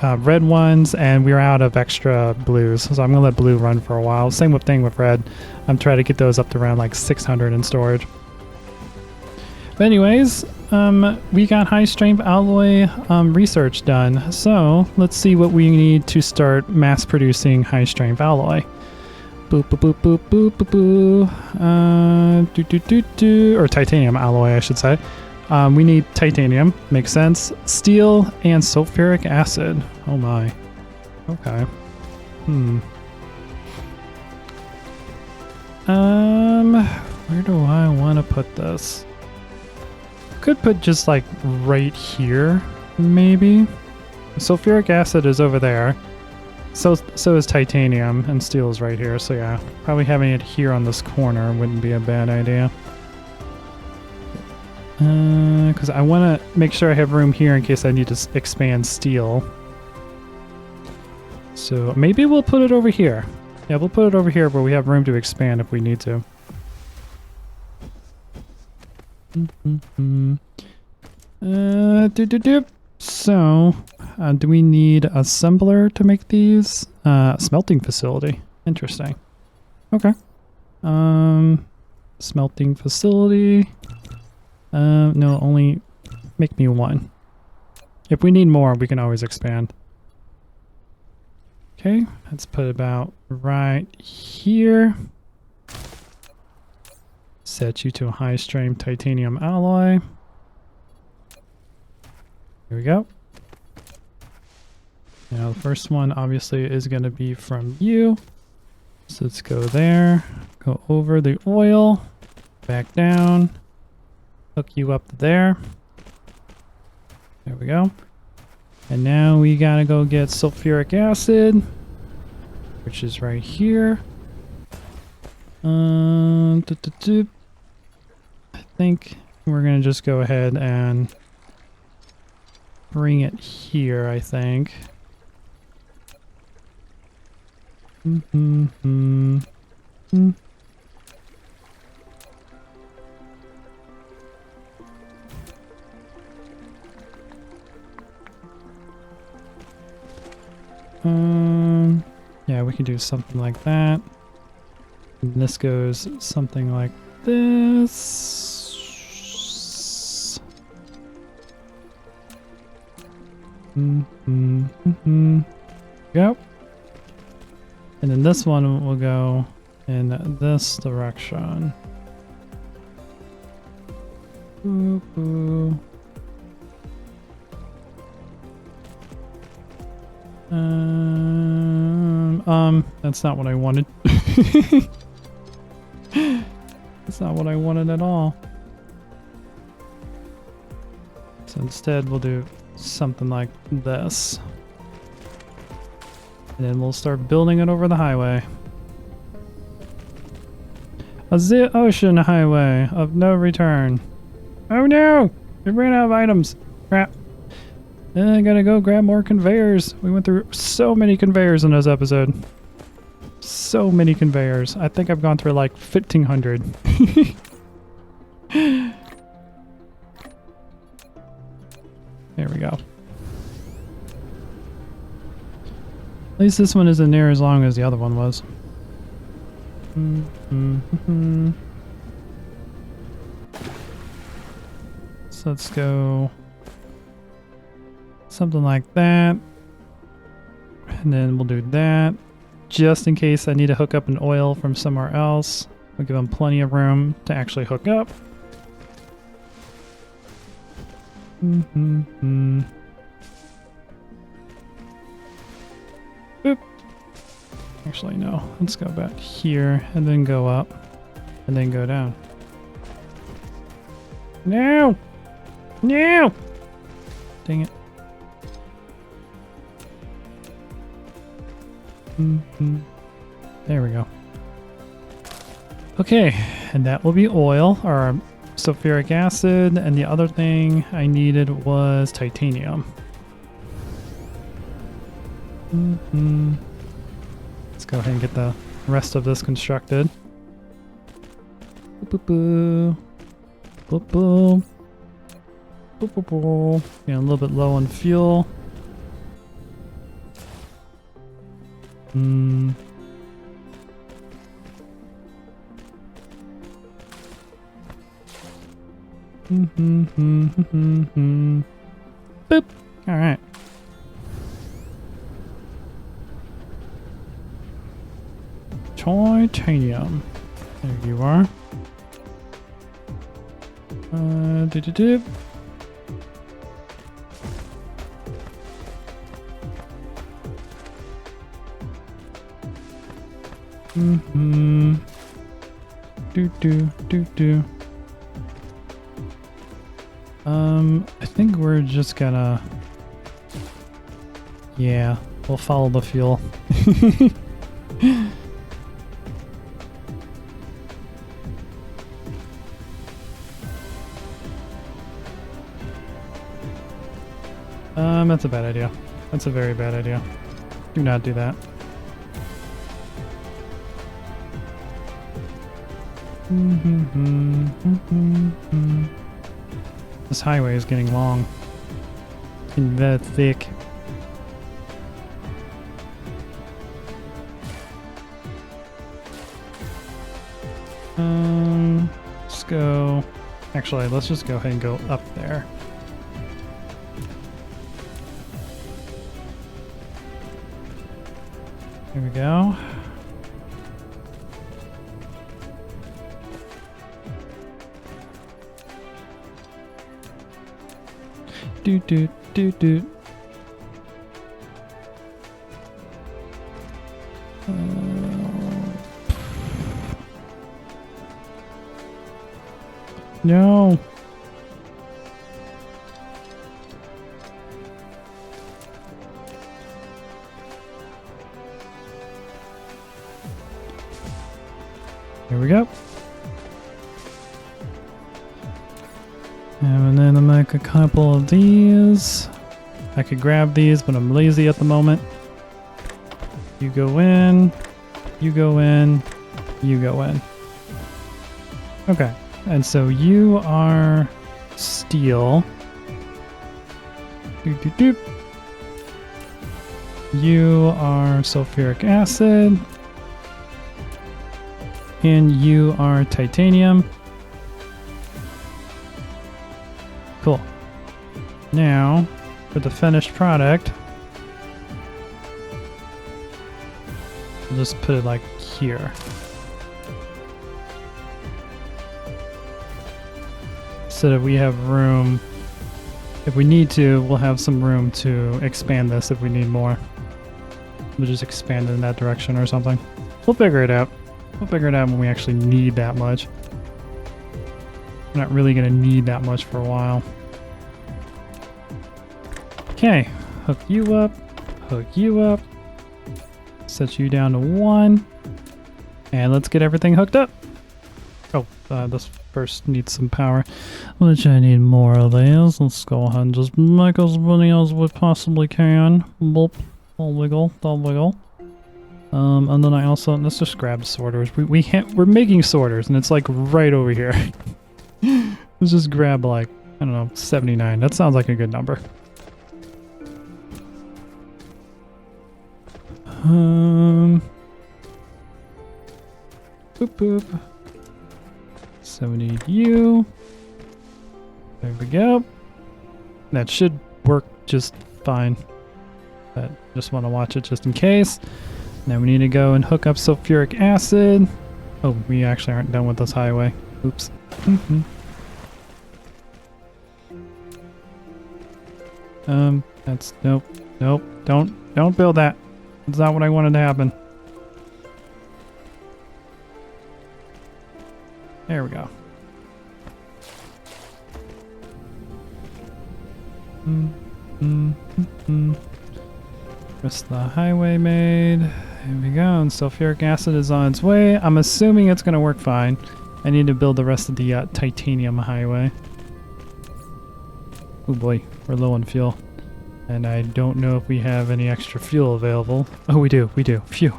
red ones, and we're out of extra blues, so I'm gonna let blue run for a while. Same thing with red. I'm trying to get those up to around like 600 in storage. But anyways, we got high strength alloy research done, so let's see what we need to start mass producing high strength alloy. Boop boop boop boop boop boop boop. Or titanium alloy, I should say. We need titanium, makes sense. Steel and sulfuric acid. Oh my. Okay. Where do I want to put this? Could put just like right here, maybe. Sulfuric acid is over there. So is titanium, and steel is right here. So yeah, probably having it here on this corner wouldn't be a bad idea. Because I want to make sure I have room here in case I need to expand steel. So maybe we'll put it over here. Yeah, we'll put it over here where we have room to expand if we need to. So, do we need a assembler to make these? Smelting facility. Interesting. Okay. Smelting facility. No, only make me one. If we need more, we can always expand. Okay, let's put about right here. Set you to a high strength titanium alloy. Here we go. Now the first one obviously is going to be from you. So let's go there, go over the oil, back down, hook you up there. There we go. And now we gotta go get sulfuric acid, which is right here. I think we're gonna just go ahead and bring it here, I think. Yeah, we can do something like that. And this goes something like this. Yep. And then this one will go in this direction. Boop, boop. That's not what I wanted. That's not what I wanted at all. So instead we'll do something like this. And then we'll start building it over the highway. The ocean highway of no return. Oh no! We ran out of items. Crap. I gotta go grab more conveyors. We went through so many conveyors in this episode. So many conveyors. I think I've gone through like 1,500. There we go. At least this one isn't near as long as the other one was. So let's go something like that. And then we'll do that. Just in case I need to hook up an oil from somewhere else. We'll give them plenty of room to actually hook up. Boop. Actually, no. Let's go back here and then go up and then go down. No! No! Dang it. There we go. Okay, and that will be oil, or sulfuric acid, and the other thing I needed was titanium. Let's go ahead and get the rest of this constructed. Boop, boop, boop. Boop, boop, boop. Yeah, a little bit low on fuel. Boop. All right. Titanium. There you are. Do. Do. I think we're just gonna... Yeah, we'll follow the fuel. That's a bad idea. That's a very bad idea. Do not do that. This highway is getting long and that thick. Let's go. Actually, let's just go ahead and go up there. Here we go. Do. No. Here we go. And then I'll make a couple of these. I could grab these, but I'm lazy at the moment. You go in, you go in, you go in. Okay, and so you are steel. Doop. You are sulfuric acid. And you are titanium. Cool. Now, for the finished product, we'll just put it like here. So that we have room, if we need to, we'll have some room to expand this if we need more. We'll just expand it in that direction or something. We'll figure it out. We'll figure it out when we actually need that much. We're not really going to need that much for a while. Okay, hook you up, set you down to 1, and let's get everything hooked up. Oh, this first needs some power, which I need more of these. Let's go ahead and just make as many as we possibly can. Boop, all wiggle, all wiggle. And then I also, let's just grab sorters. We're making sorters, and it's like right over here. Let's just grab like, I don't know, 79. That sounds like a good number. Boop. 70 you. There we go. That should work just fine. But just want to watch it just in case. Now we need to go and hook up sulfuric acid. Oh, we actually aren't done with this highway. Oops. That's nope. Don't build that. That's not what I wanted to happen. There we go. Just the highway made. There we go. And sulfuric acid is on its way. I'm assuming it's going to work fine. I need to build the rest of the titanium highway. Oh boy, we're low on fuel. And I don't know if we have any extra fuel available. Oh, we do. We do. Phew.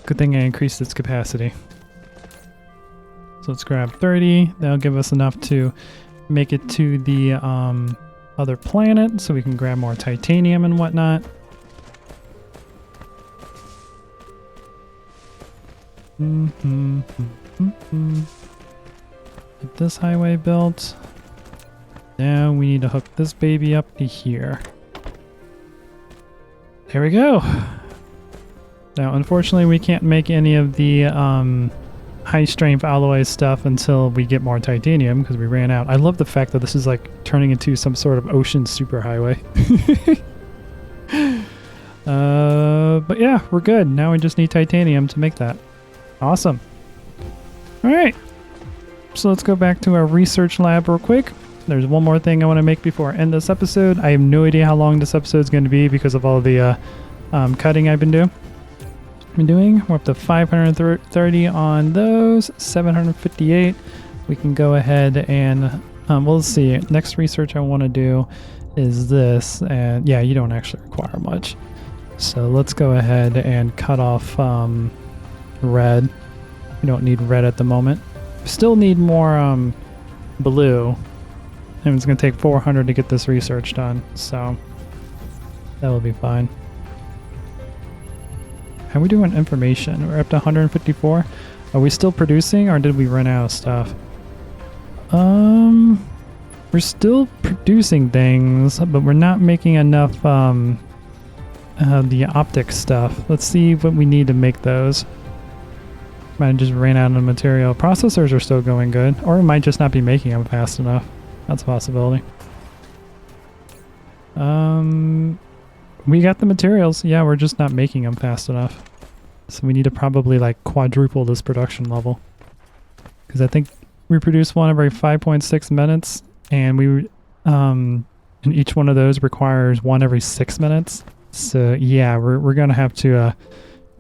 Good thing I increased its capacity. So let's grab 30. That'll give us enough to make it to the other planet so we can grab more titanium and whatnot. Get this highway built. Now we need to hook this baby up to here. There we go. Now, unfortunately, we can't make any of the high strength alloy stuff until we get more titanium because we ran out. I love the fact that this is like turning into some sort of ocean superhighway. But yeah, we're good. Now we just need titanium to make that. Awesome. All right. So let's go back to our research lab real quick. There's one more thing I want to make before I end this episode. I have no idea how long this episode is going to be because of all the cutting I've been doing. We're up to 530 on those, 758. We can go ahead and we'll see. Next research I want to do is this, and yeah, you don't actually require much. So let's go ahead and cut off red. We don't need red at the moment. Still need more blue. And it's going to take 400 to get this research done, so that will be fine. How are we doing information? We're up to 154. Are we still producing or did we run out of stuff? We're still producing things, but we're not making enough the optic stuff. Let's see what we need to make those. Might have just ran out of material. Processors are still going good, or we might just not be making them fast enough. That's a possibility. We got the materials. Yeah, we're just not making them fast enough. So we need to probably like quadruple this production level. Because I think we produce one every 5.6 minutes, and and each one of those requires one every 6 minutes. So yeah, we're gonna have to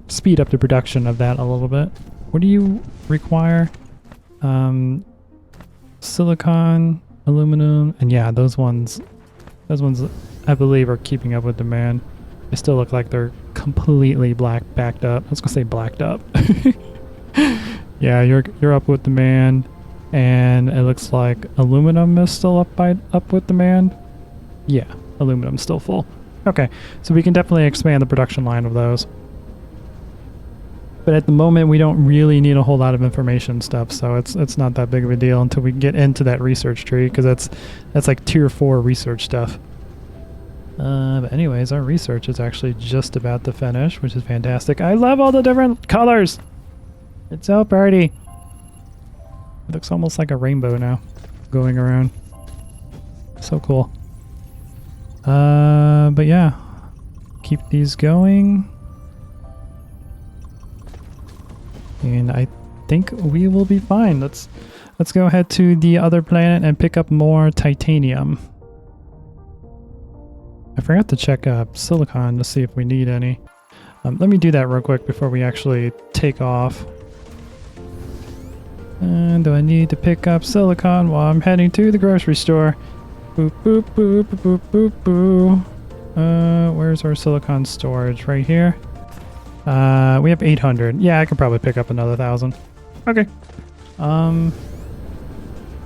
speed up the production of that a little bit. What do you require? Silicon, aluminum, and yeah, those ones I believe are keeping up with demand. They still look like they're completely backed up. I was gonna say blacked up. Yeah, you're up with demand, and it looks like aluminum is still up with demand. Yeah, aluminum's still full. Okay, so we can definitely expand the production line of those. But at the moment, we don't really need a whole lot of information stuff, so it's not that big of a deal until we get into that research tree, because that's like tier 4 research stuff. But anyways, our research is actually just about to finish, which is fantastic. I love all the different colors! It's so pretty! It looks almost like a rainbow now, going around. So cool. But yeah, keep these going. And I think we will be fine. Let's go ahead to the other planet and pick up more titanium. I forgot to check silicon to see if we need any. Let me do that real quick before we actually take off. And do I need to pick up silicon while I'm heading to the grocery store? Boop, boop, boop, boop, boop, boop, boop. Where's our silicon storage? Right here. We have 800. Yeah, I could probably pick up another 1,000. Okay.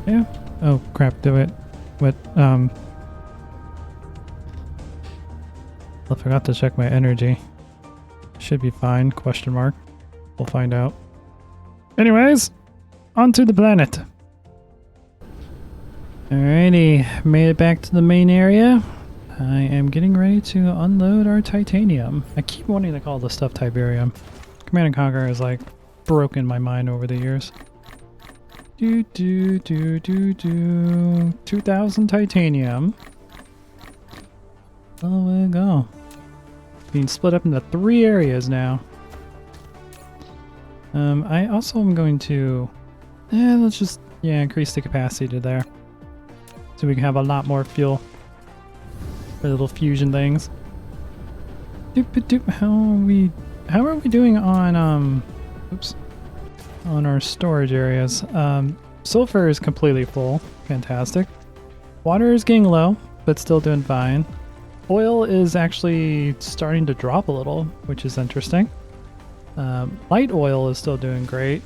Yeah. Oh, crap. Do it. What, I forgot to check my energy. Should be fine, question mark. We'll find out. Anyways, onto the planet. Alrighty, made it back to the main area. I am getting ready to unload our titanium. I keep wanting to call this stuff Tiberium. Command & Conquer has like broken my mind over the years. 2,000 titanium. Oh, we go. Being split up into 3 areas now. I also am going to And let's just, yeah, increase the capacity to there. So we can have a lot more fuel for little fusion things. Doop-a-doop. How are we doing on, oops, on our storage areas? Sulfur is completely full. Fantastic. Water is getting low, but still doing fine. Oil is actually starting to drop a little, which is interesting. Light oil is still doing great.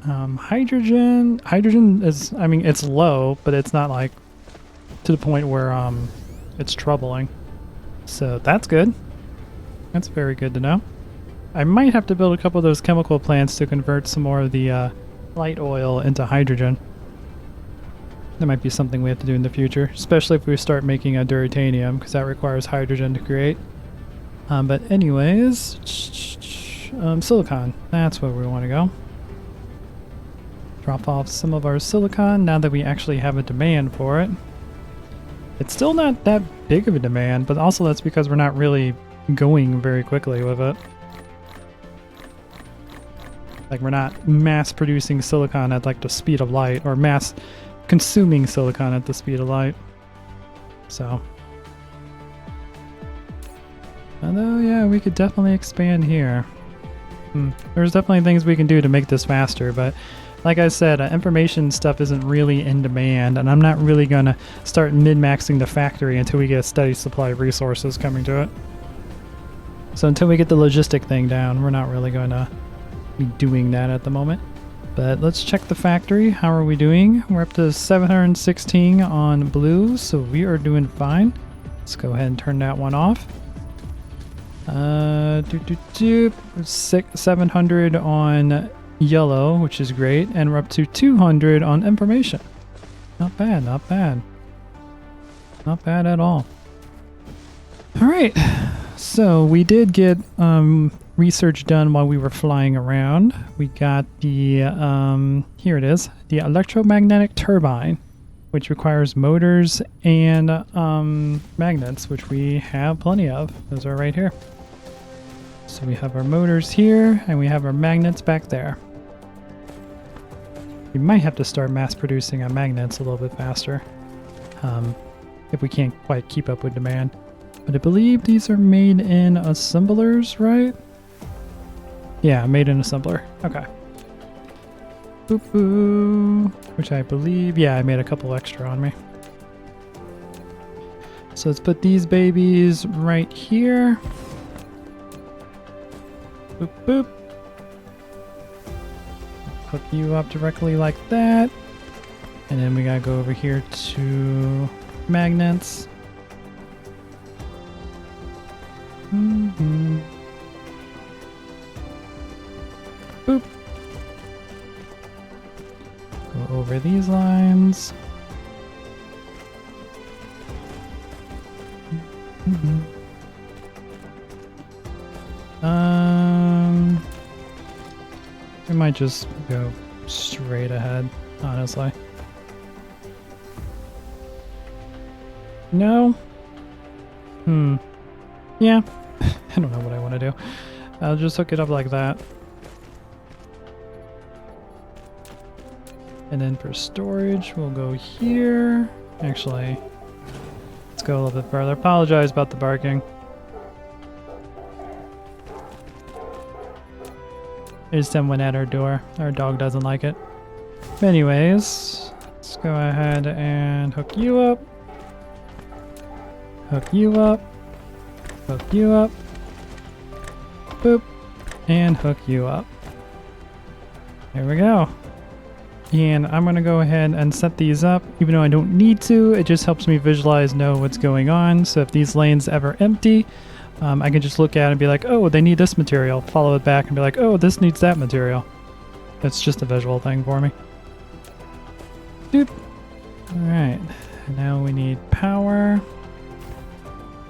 Hydrogen is, I mean, it's low, but it's not like to the point where it's troubling. So that's good. That's very good to know. I might have to build a couple of those chemical plants to convert some more of the light oil into hydrogen. That might be something we have to do in the future, especially if we start making a duratanium, because that requires hydrogen to create. But anyways, silicon, that's where we want to go. Drop off some of our silicon now that we actually have a demand for it. It's still not that big of a demand, but also that's because we're not really going very quickly with it. Like, we're not mass producing silicon at like the speed of light, or mass consuming silicon at the speed of light. So, although yeah, we could definitely expand here. There's definitely things we can do to make this faster, but like I said, information stuff isn't really in demand, and I'm not really going to start min-maxing the factory until we get a steady supply of resources coming to it. So until we get the logistic thing down, we're not really going to be doing that at the moment. But let's check the factory. How are we doing? We're up to 716 on blue, so we are doing fine. Let's go ahead and turn that one off. 700 on yellow, which is great, and we're up to 200 on information. Not bad, not bad. Not bad at all. Alright, so we did get research done while we were flying around. We got the, here it is, the electromagnetic turbine, which requires motors and magnets, which we have plenty of. Those are right here. So we have our motors here, and we have our magnets back there. We might have to start mass producing our magnets a little bit faster, if we can't quite keep up with demand. But I believe these are made in assemblers, right? Yeah, made in assembler. Okay. Boop boo. Which I believe, yeah, I made a couple extra on me. So let's put these babies right here. Boop boop. Hook you up directly like that. And then we gotta go over here to magnets. Boop. Go over these lines. We might just go straight ahead, honestly. No? Yeah. I don't know what I want to do. I'll just hook it up like that. And then for storage, we'll go here. Actually, let's go a little bit further. Apologize about the barking. There's someone at our door. Our dog doesn't like it. Anyways, let's go ahead and hook you up. Hook you up. Hook you up. Boop. And hook you up. There we go. And I'm going to go ahead and set these up, even though I don't need to. It just helps me visualize, know what's going on. So if these lanes ever empty, I can just look at it and be like, oh, they need this material. Follow it back and be like, oh, this needs that material. It's just a visual thing for me. Doop. Alright. Now we need power.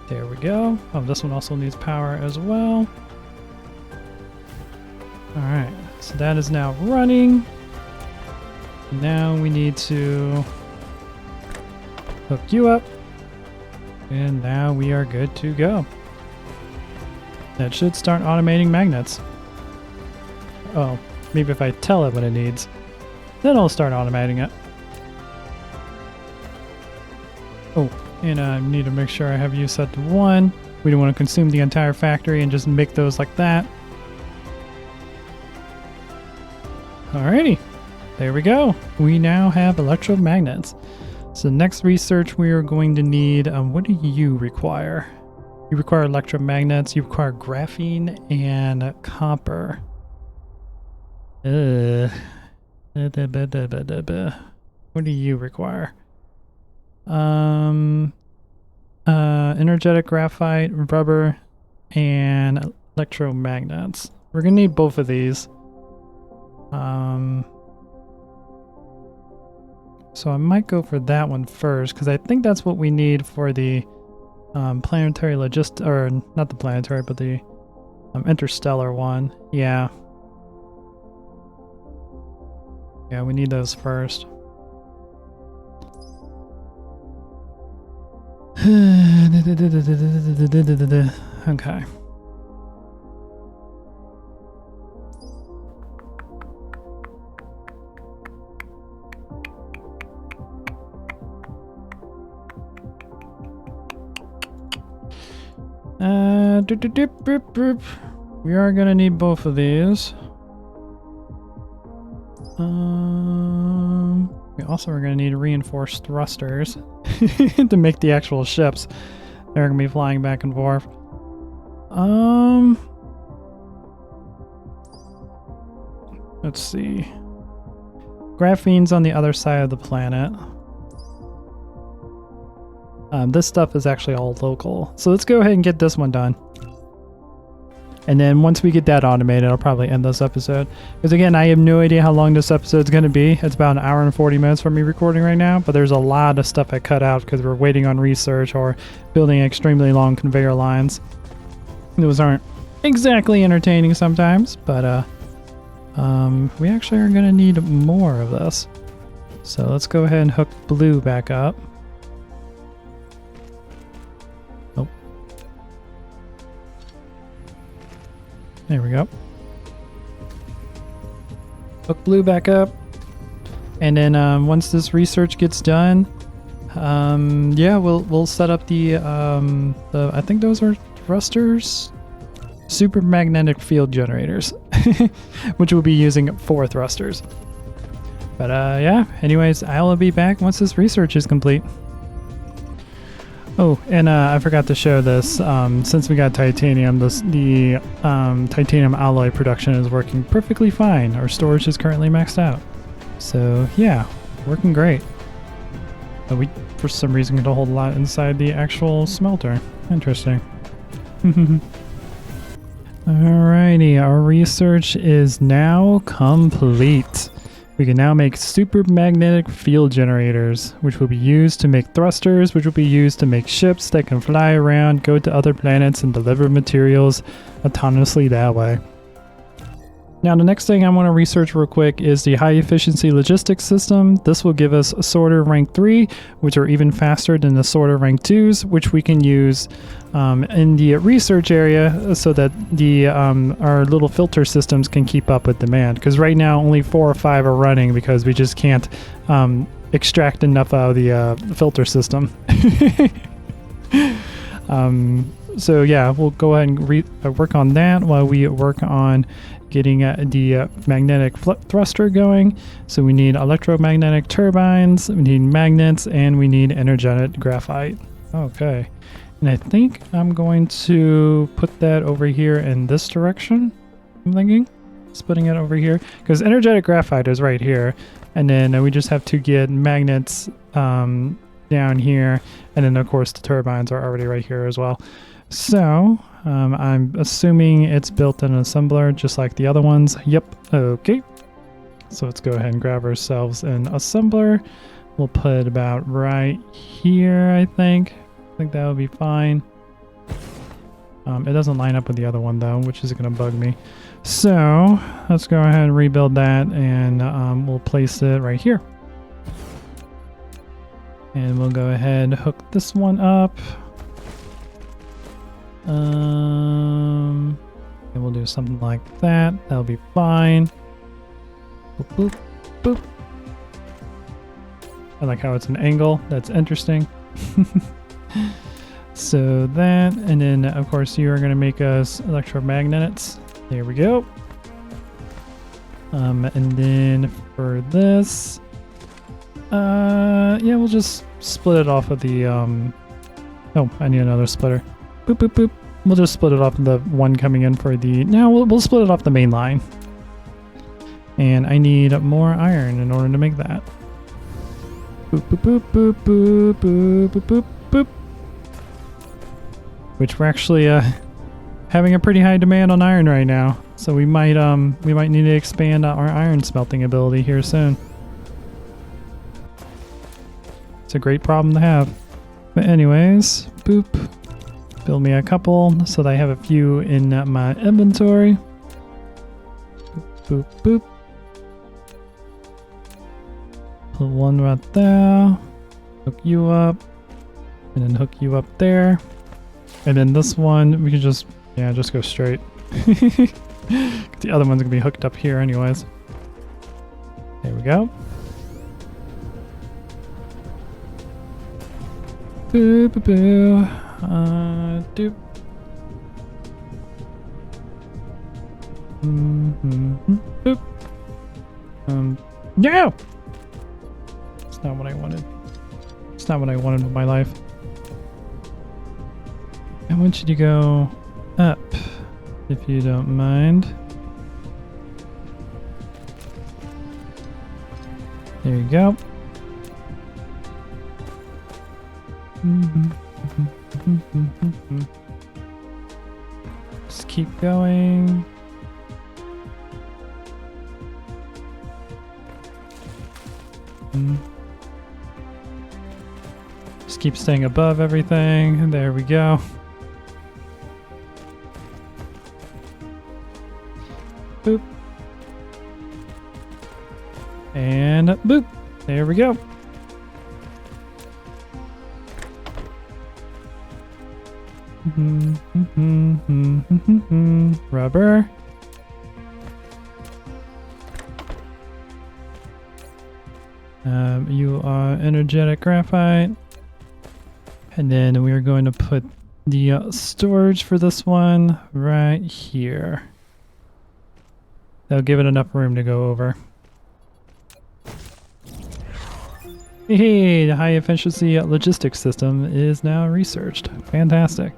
There we go. Oh, this one also needs power as well. Alright. So that is now running. Now we need to hook you up. And now we are good to go. That should start automating magnets. Oh, maybe if I tell it what it needs. Then I'll start automating it. Oh, and I need to make sure I have you set to 1. We don't want to consume the entire factory and just make those like that. Alrighty, there we go. We now have electromagnets. So next research we are going to need, what do you require? You require electromagnets, you require graphene and copper. What do you require? Energetic graphite, rubber, and electromagnets. We're gonna need both of these. So I might go for that one first, because I think that's what we need for the planetary or not the planetary, but the interstellar one. Yeah. Yeah, we need those first. Okay. We are gonna need both of these. We also are gonna need reinforced thrusters to make the actual ships. They're gonna be flying back and forth. Let's see. Graphene's on the other side of the planet. This stuff is actually all local. So let's go ahead and get this one done. And then once we get that automated, I'll probably end this episode. Because again, I have no idea how long this episode's going to be. It's about 1 hour and 40 minutes for me recording right now. But there's a lot of stuff I cut out because we're waiting on research or building extremely long conveyor lines. Those aren't exactly entertaining sometimes. But we actually are going to need more of this. So let's go ahead and hook blue back up. There we go. Hook blue back up. And then once this research gets done, yeah, we'll set up the I think those are thrusters, super magnetic field generators, which we'll be using 4 thrusters. But yeah, anyways, I will be back once this research is complete. Oh, and I forgot to show this. Since we got titanium, the titanium alloy production is working perfectly fine. Our storage is currently maxed out. So yeah, working great. But we, for some reason, can hold a lot inside the actual smelter. Interesting. Alrighty, our research is now complete. We can now make super magnetic field generators, which will be used to make thrusters, which will be used to make ships that can fly around, go to other planets, and deliver materials autonomously that way. Now, the next thing I want to research real quick is the high efficiency logistics system. This will give us sorter rank 3, which are even faster than the sorter rank 2s, which we can use in the research area so that the our little filter systems can keep up with demand. Because right now only 4 or 5 are running because we just can't extract enough out of the filter system. So yeah, we'll go ahead and work on that while we work on getting the magnetic thruster going. So we need electromagnetic turbines, we need magnets, and we need energetic graphite. Okay, and I think I'm going to put that over here in this direction. I'm thinking, just putting it over here, because energetic graphite is right here, and then we just have to get magnets down here, and then of course the turbines are already right here as well. So I'm assuming it's built in an assembler just like the other ones. Yep. Okay. So let's go ahead and grab ourselves an assembler. We'll put it about right here, I think. I think that would be fine. It doesn't line up with the other one though, which is going to bug me. So let's go ahead and rebuild that, and we'll place it right here. And we'll go ahead and hook this one up. And we'll do something like that. That'll be fine. Boop, boop, boop. I like how it's an angle. That's interesting. So that, and then of course you are going to make us electromagnets. There we go. And then for this, yeah, we'll just split it off of the, oh, I need another splitter. Boop, boop, boop. We'll just split it off of the one coming in for the, now we'll split it off the main line. And I need more iron in order to make that. Boop, boop, boop, boop, boop, boop, boop, boop, boop. Which we're actually, having a pretty high demand on iron right now. So we might need to expand our iron smelting ability here soon. It's a great problem to have. But anyways, boop. Build me a couple so that I have a few in my inventory. Boop, boop, boop. Put one right there. Hook you up. And then hook you up there. And then this one, we can just, yeah, just go straight. The other one's gonna be hooked up here anyways. There we go. Boo, boo, boo. Doop. Boop. No! It's not what I wanted. It's not what I wanted with my life. I want you to go up, if you don't mind. There you go. Just keep going. Just keep staying above everything. There we go. Boop. And boop. There we go. Rubber. You are energetic graphite. And then we are going to put the storage for this one right here. That'll give it enough room to go over. Hey, the high efficiency logistics system is now researched. Fantastic.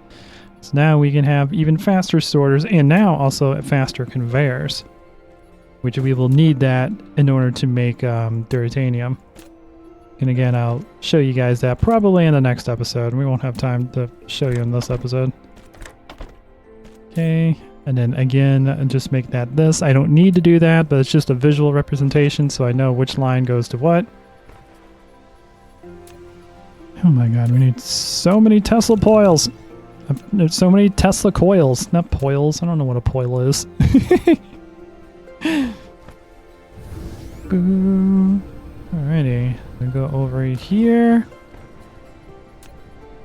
So now we can have even faster sorters and now also faster conveyors, which we will need that in order to make Titanium. And again, I'll show you guys that probably in the next episode. We won't have time to show you in this episode. Okay, and then again, just make that this. I don't need to do that, but it's just a visual representation so I know which line goes to what. Oh my god, we need so many Tesla coils. There's so many Tesla coils, not poils. I don't know what a poil is. Boo. Alrighty, I'm gonna go over here.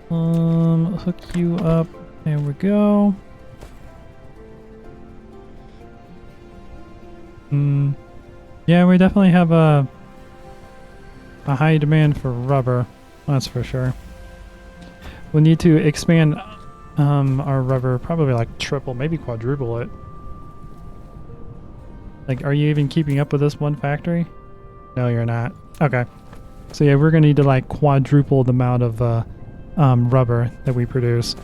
Hook you up. There we go. Yeah, we definitely have a high demand for rubber. That's for sure. We'll need to expand our rubber, probably like triple, maybe quadruple it. Like, are you even keeping up with this one factory? No, you're not. Okay. So yeah, we're gonna need to like quadruple the amount of rubber that we produce.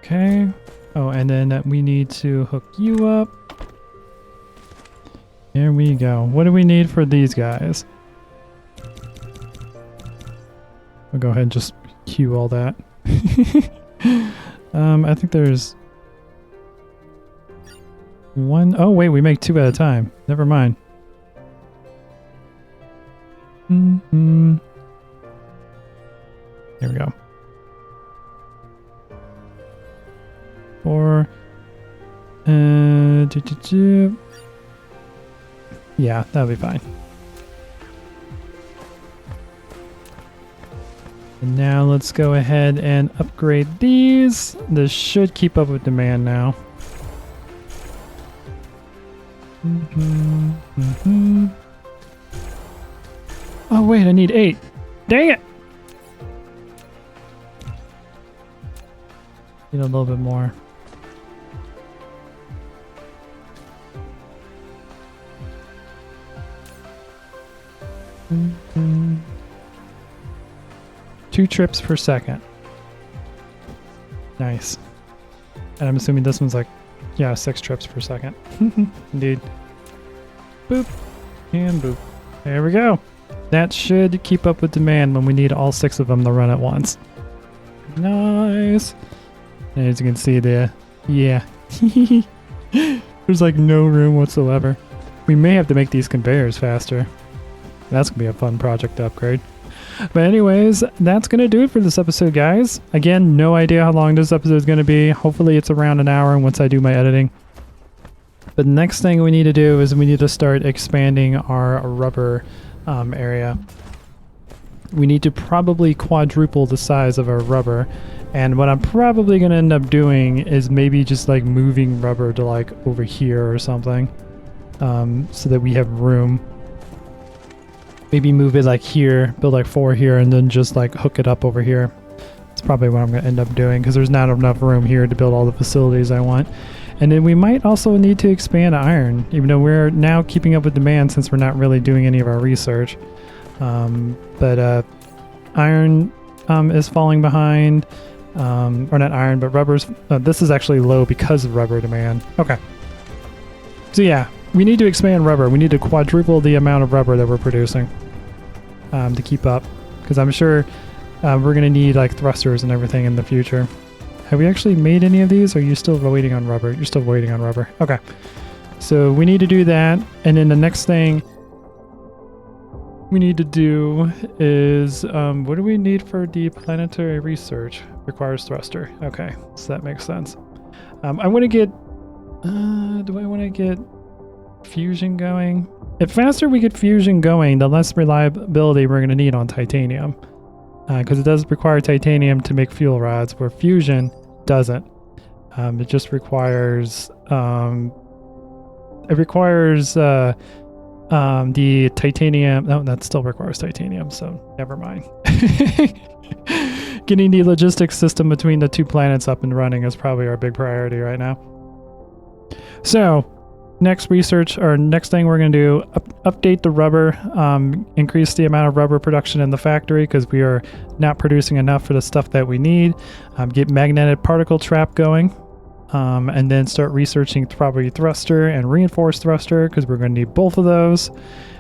Okay. Oh, and then we need to hook you up. There we go. What do we need for these guys? I'll go ahead and just queue all that. I think there's one. Oh wait, we make two at a time. Never mind. There we go. 4. Yeah, that'll be fine. And now let's go ahead and upgrade these. This should keep up with demand now. Oh wait, I need 8. Dang it! Need a little bit more. Mm-hmm. 2 trips per second. Nice. And I'm assuming this one's like, yeah, 6 trips per second. Indeed. Boop. And boop. There we go. That should keep up with demand when we need all 6 of them to run at once. Nice. And as you can see there, yeah. There's like no room whatsoever. We may have to make these conveyors faster. That's going to be a fun project to upgrade. But anyways, that's going to do it for this episode, guys. Again, no idea how long this episode is going to be. Hopefully it's around an hour once I do my editing. But the next thing we need to do is we need to start expanding our rubber area. We need to probably quadruple the size of our rubber. And what I'm probably going to end up doing is maybe just like moving rubber to like over here or something. So that we have room. Maybe move it like here, build like 4 here, and then just like hook it up over here. That's probably what I'm going to end up doing because there's not enough room here to build all the facilities I want. And then we might also need to expand iron, even though we're now keeping up with demand since we're not really doing any of our research. But iron is falling behind, or not iron, but rubber's. This is actually low because of rubber demand. Okay. So yeah. We need to expand rubber. We need to quadruple the amount of rubber that we're producing to keep up. Because I'm sure we're going to need like thrusters and everything in the future. Have we actually made any of these? Or are you still waiting on rubber? You're still waiting on rubber. Okay. So we need to do that. And then the next thing we need to do is, what do we need for the planetary research? Requires thruster. Okay. So that makes sense. I want to get, do I want to get fusion going? The faster we get fusion going, the less reliability we're going to need on titanium, because it does require titanium to make fuel rods, where fusion doesn't. It just requires the titanium. No, that still requires titanium, so never mind. Getting the logistics system between the 2 planets up and running is probably our big priority right now. So next research, or next thing we're going to do, update the rubber, increase the amount of rubber production in the factory because we are not producing enough for the stuff that we need. Get magnetic particle trap going, and then start researching probably thruster and reinforced thruster because we're going to need both of those.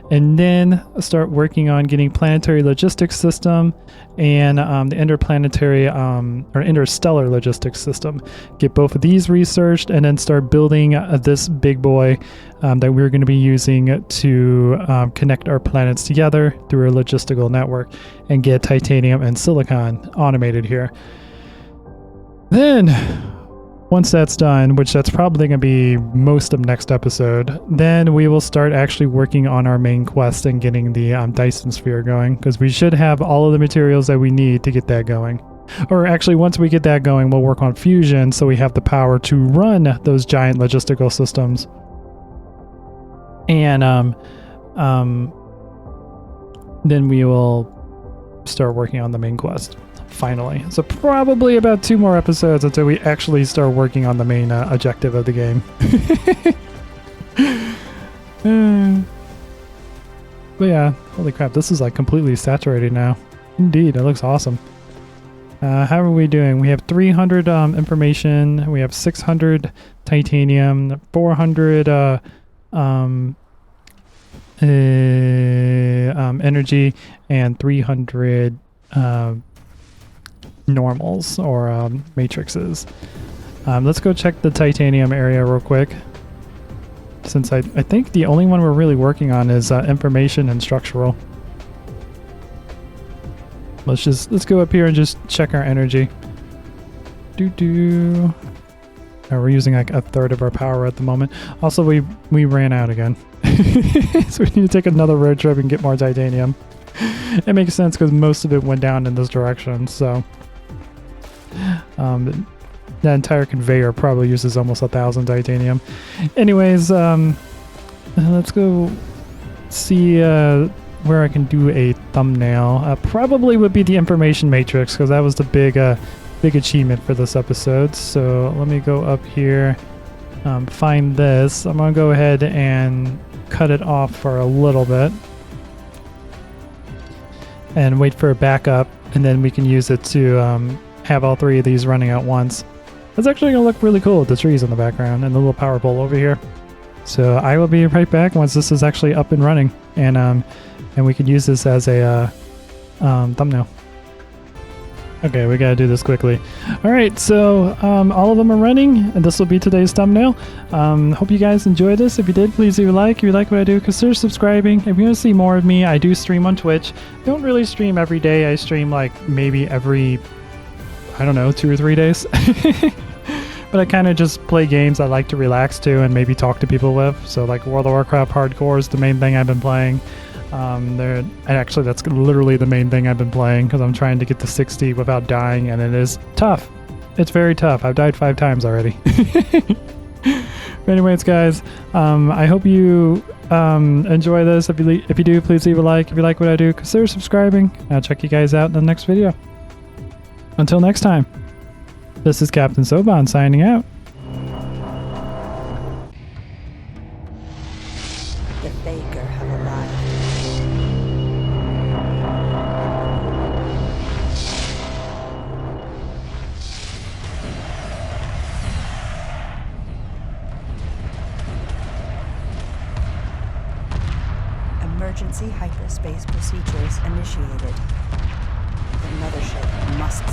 And then start working on getting planetary logistics system and the interplanetary or interstellar logistics system. Get both of these researched and then start building this big boy that we're going to be using to connect our planets together through a logistical network and get titanium and silicon automated here. Then once that's done, which that's probably going to be most of next episode, then we will start actually working on our main quest and getting the Dyson Sphere going, because we should have all of the materials that we need to get that going. Or actually, once we get that going, we'll work on fusion so we have the power to run those giant logistical systems. And then we will start working on the main quest. Finally. So probably about 2 more episodes until we actually start working on the main objective of the game. But yeah, holy crap, this is like completely saturated now. Indeed, it looks awesome. How are we doing? We have 300 information, we have 600 titanium, 400 energy, and 300 normals or matrices. Let's go check the titanium area real quick, since I think the only one we're really working on is information and structural. Let's go up here and just check our energy. We're using like a third of our power at the moment. Also, we ran out again. So we need to take another road trip and get more titanium. It makes sense because most of it went down in this direction, so that entire conveyor probably uses almost 1,000 titanium. Anyways, Let's go see where I can do a thumbnail. Probably would be the information matrix because that was the big achievement for this episode. So let me go up here, find this. I'm gonna go ahead and cut it off for a little bit and wait for a backup, and then we can use it to have all three of these running at once. It's actually gonna look really cool with the trees in the background and the little power pole over here. So I will be right back once this is actually up and running, and we can use this as a thumbnail. Okay, we gotta do this quickly. All right, so all of them are running, and this will be today's thumbnail. Hope you guys enjoyed this. If you did, please leave a like. If you like what I do, consider subscribing. If you want to see more of me, I do stream on Twitch. Don't really stream every day. I stream like maybe every, I don't know, 2 or 3 days. But I kind of just play games I like to relax to and maybe talk to people with. So like World of Warcraft Hardcore is the main thing I've been playing. Actually, that's literally the main thing I've been playing because I'm trying to get to 60 without dying, and it is tough. It's very tough. I've died 5 times already. But anyways, guys, I hope you enjoy this. If you do, please leave a like. If you like what I do, consider subscribing. I'll check you guys out in the next video. Until next time, this is Captain Soban signing out. The Baker have arrived. Emergency hyperspace procedures initiated. The mothership must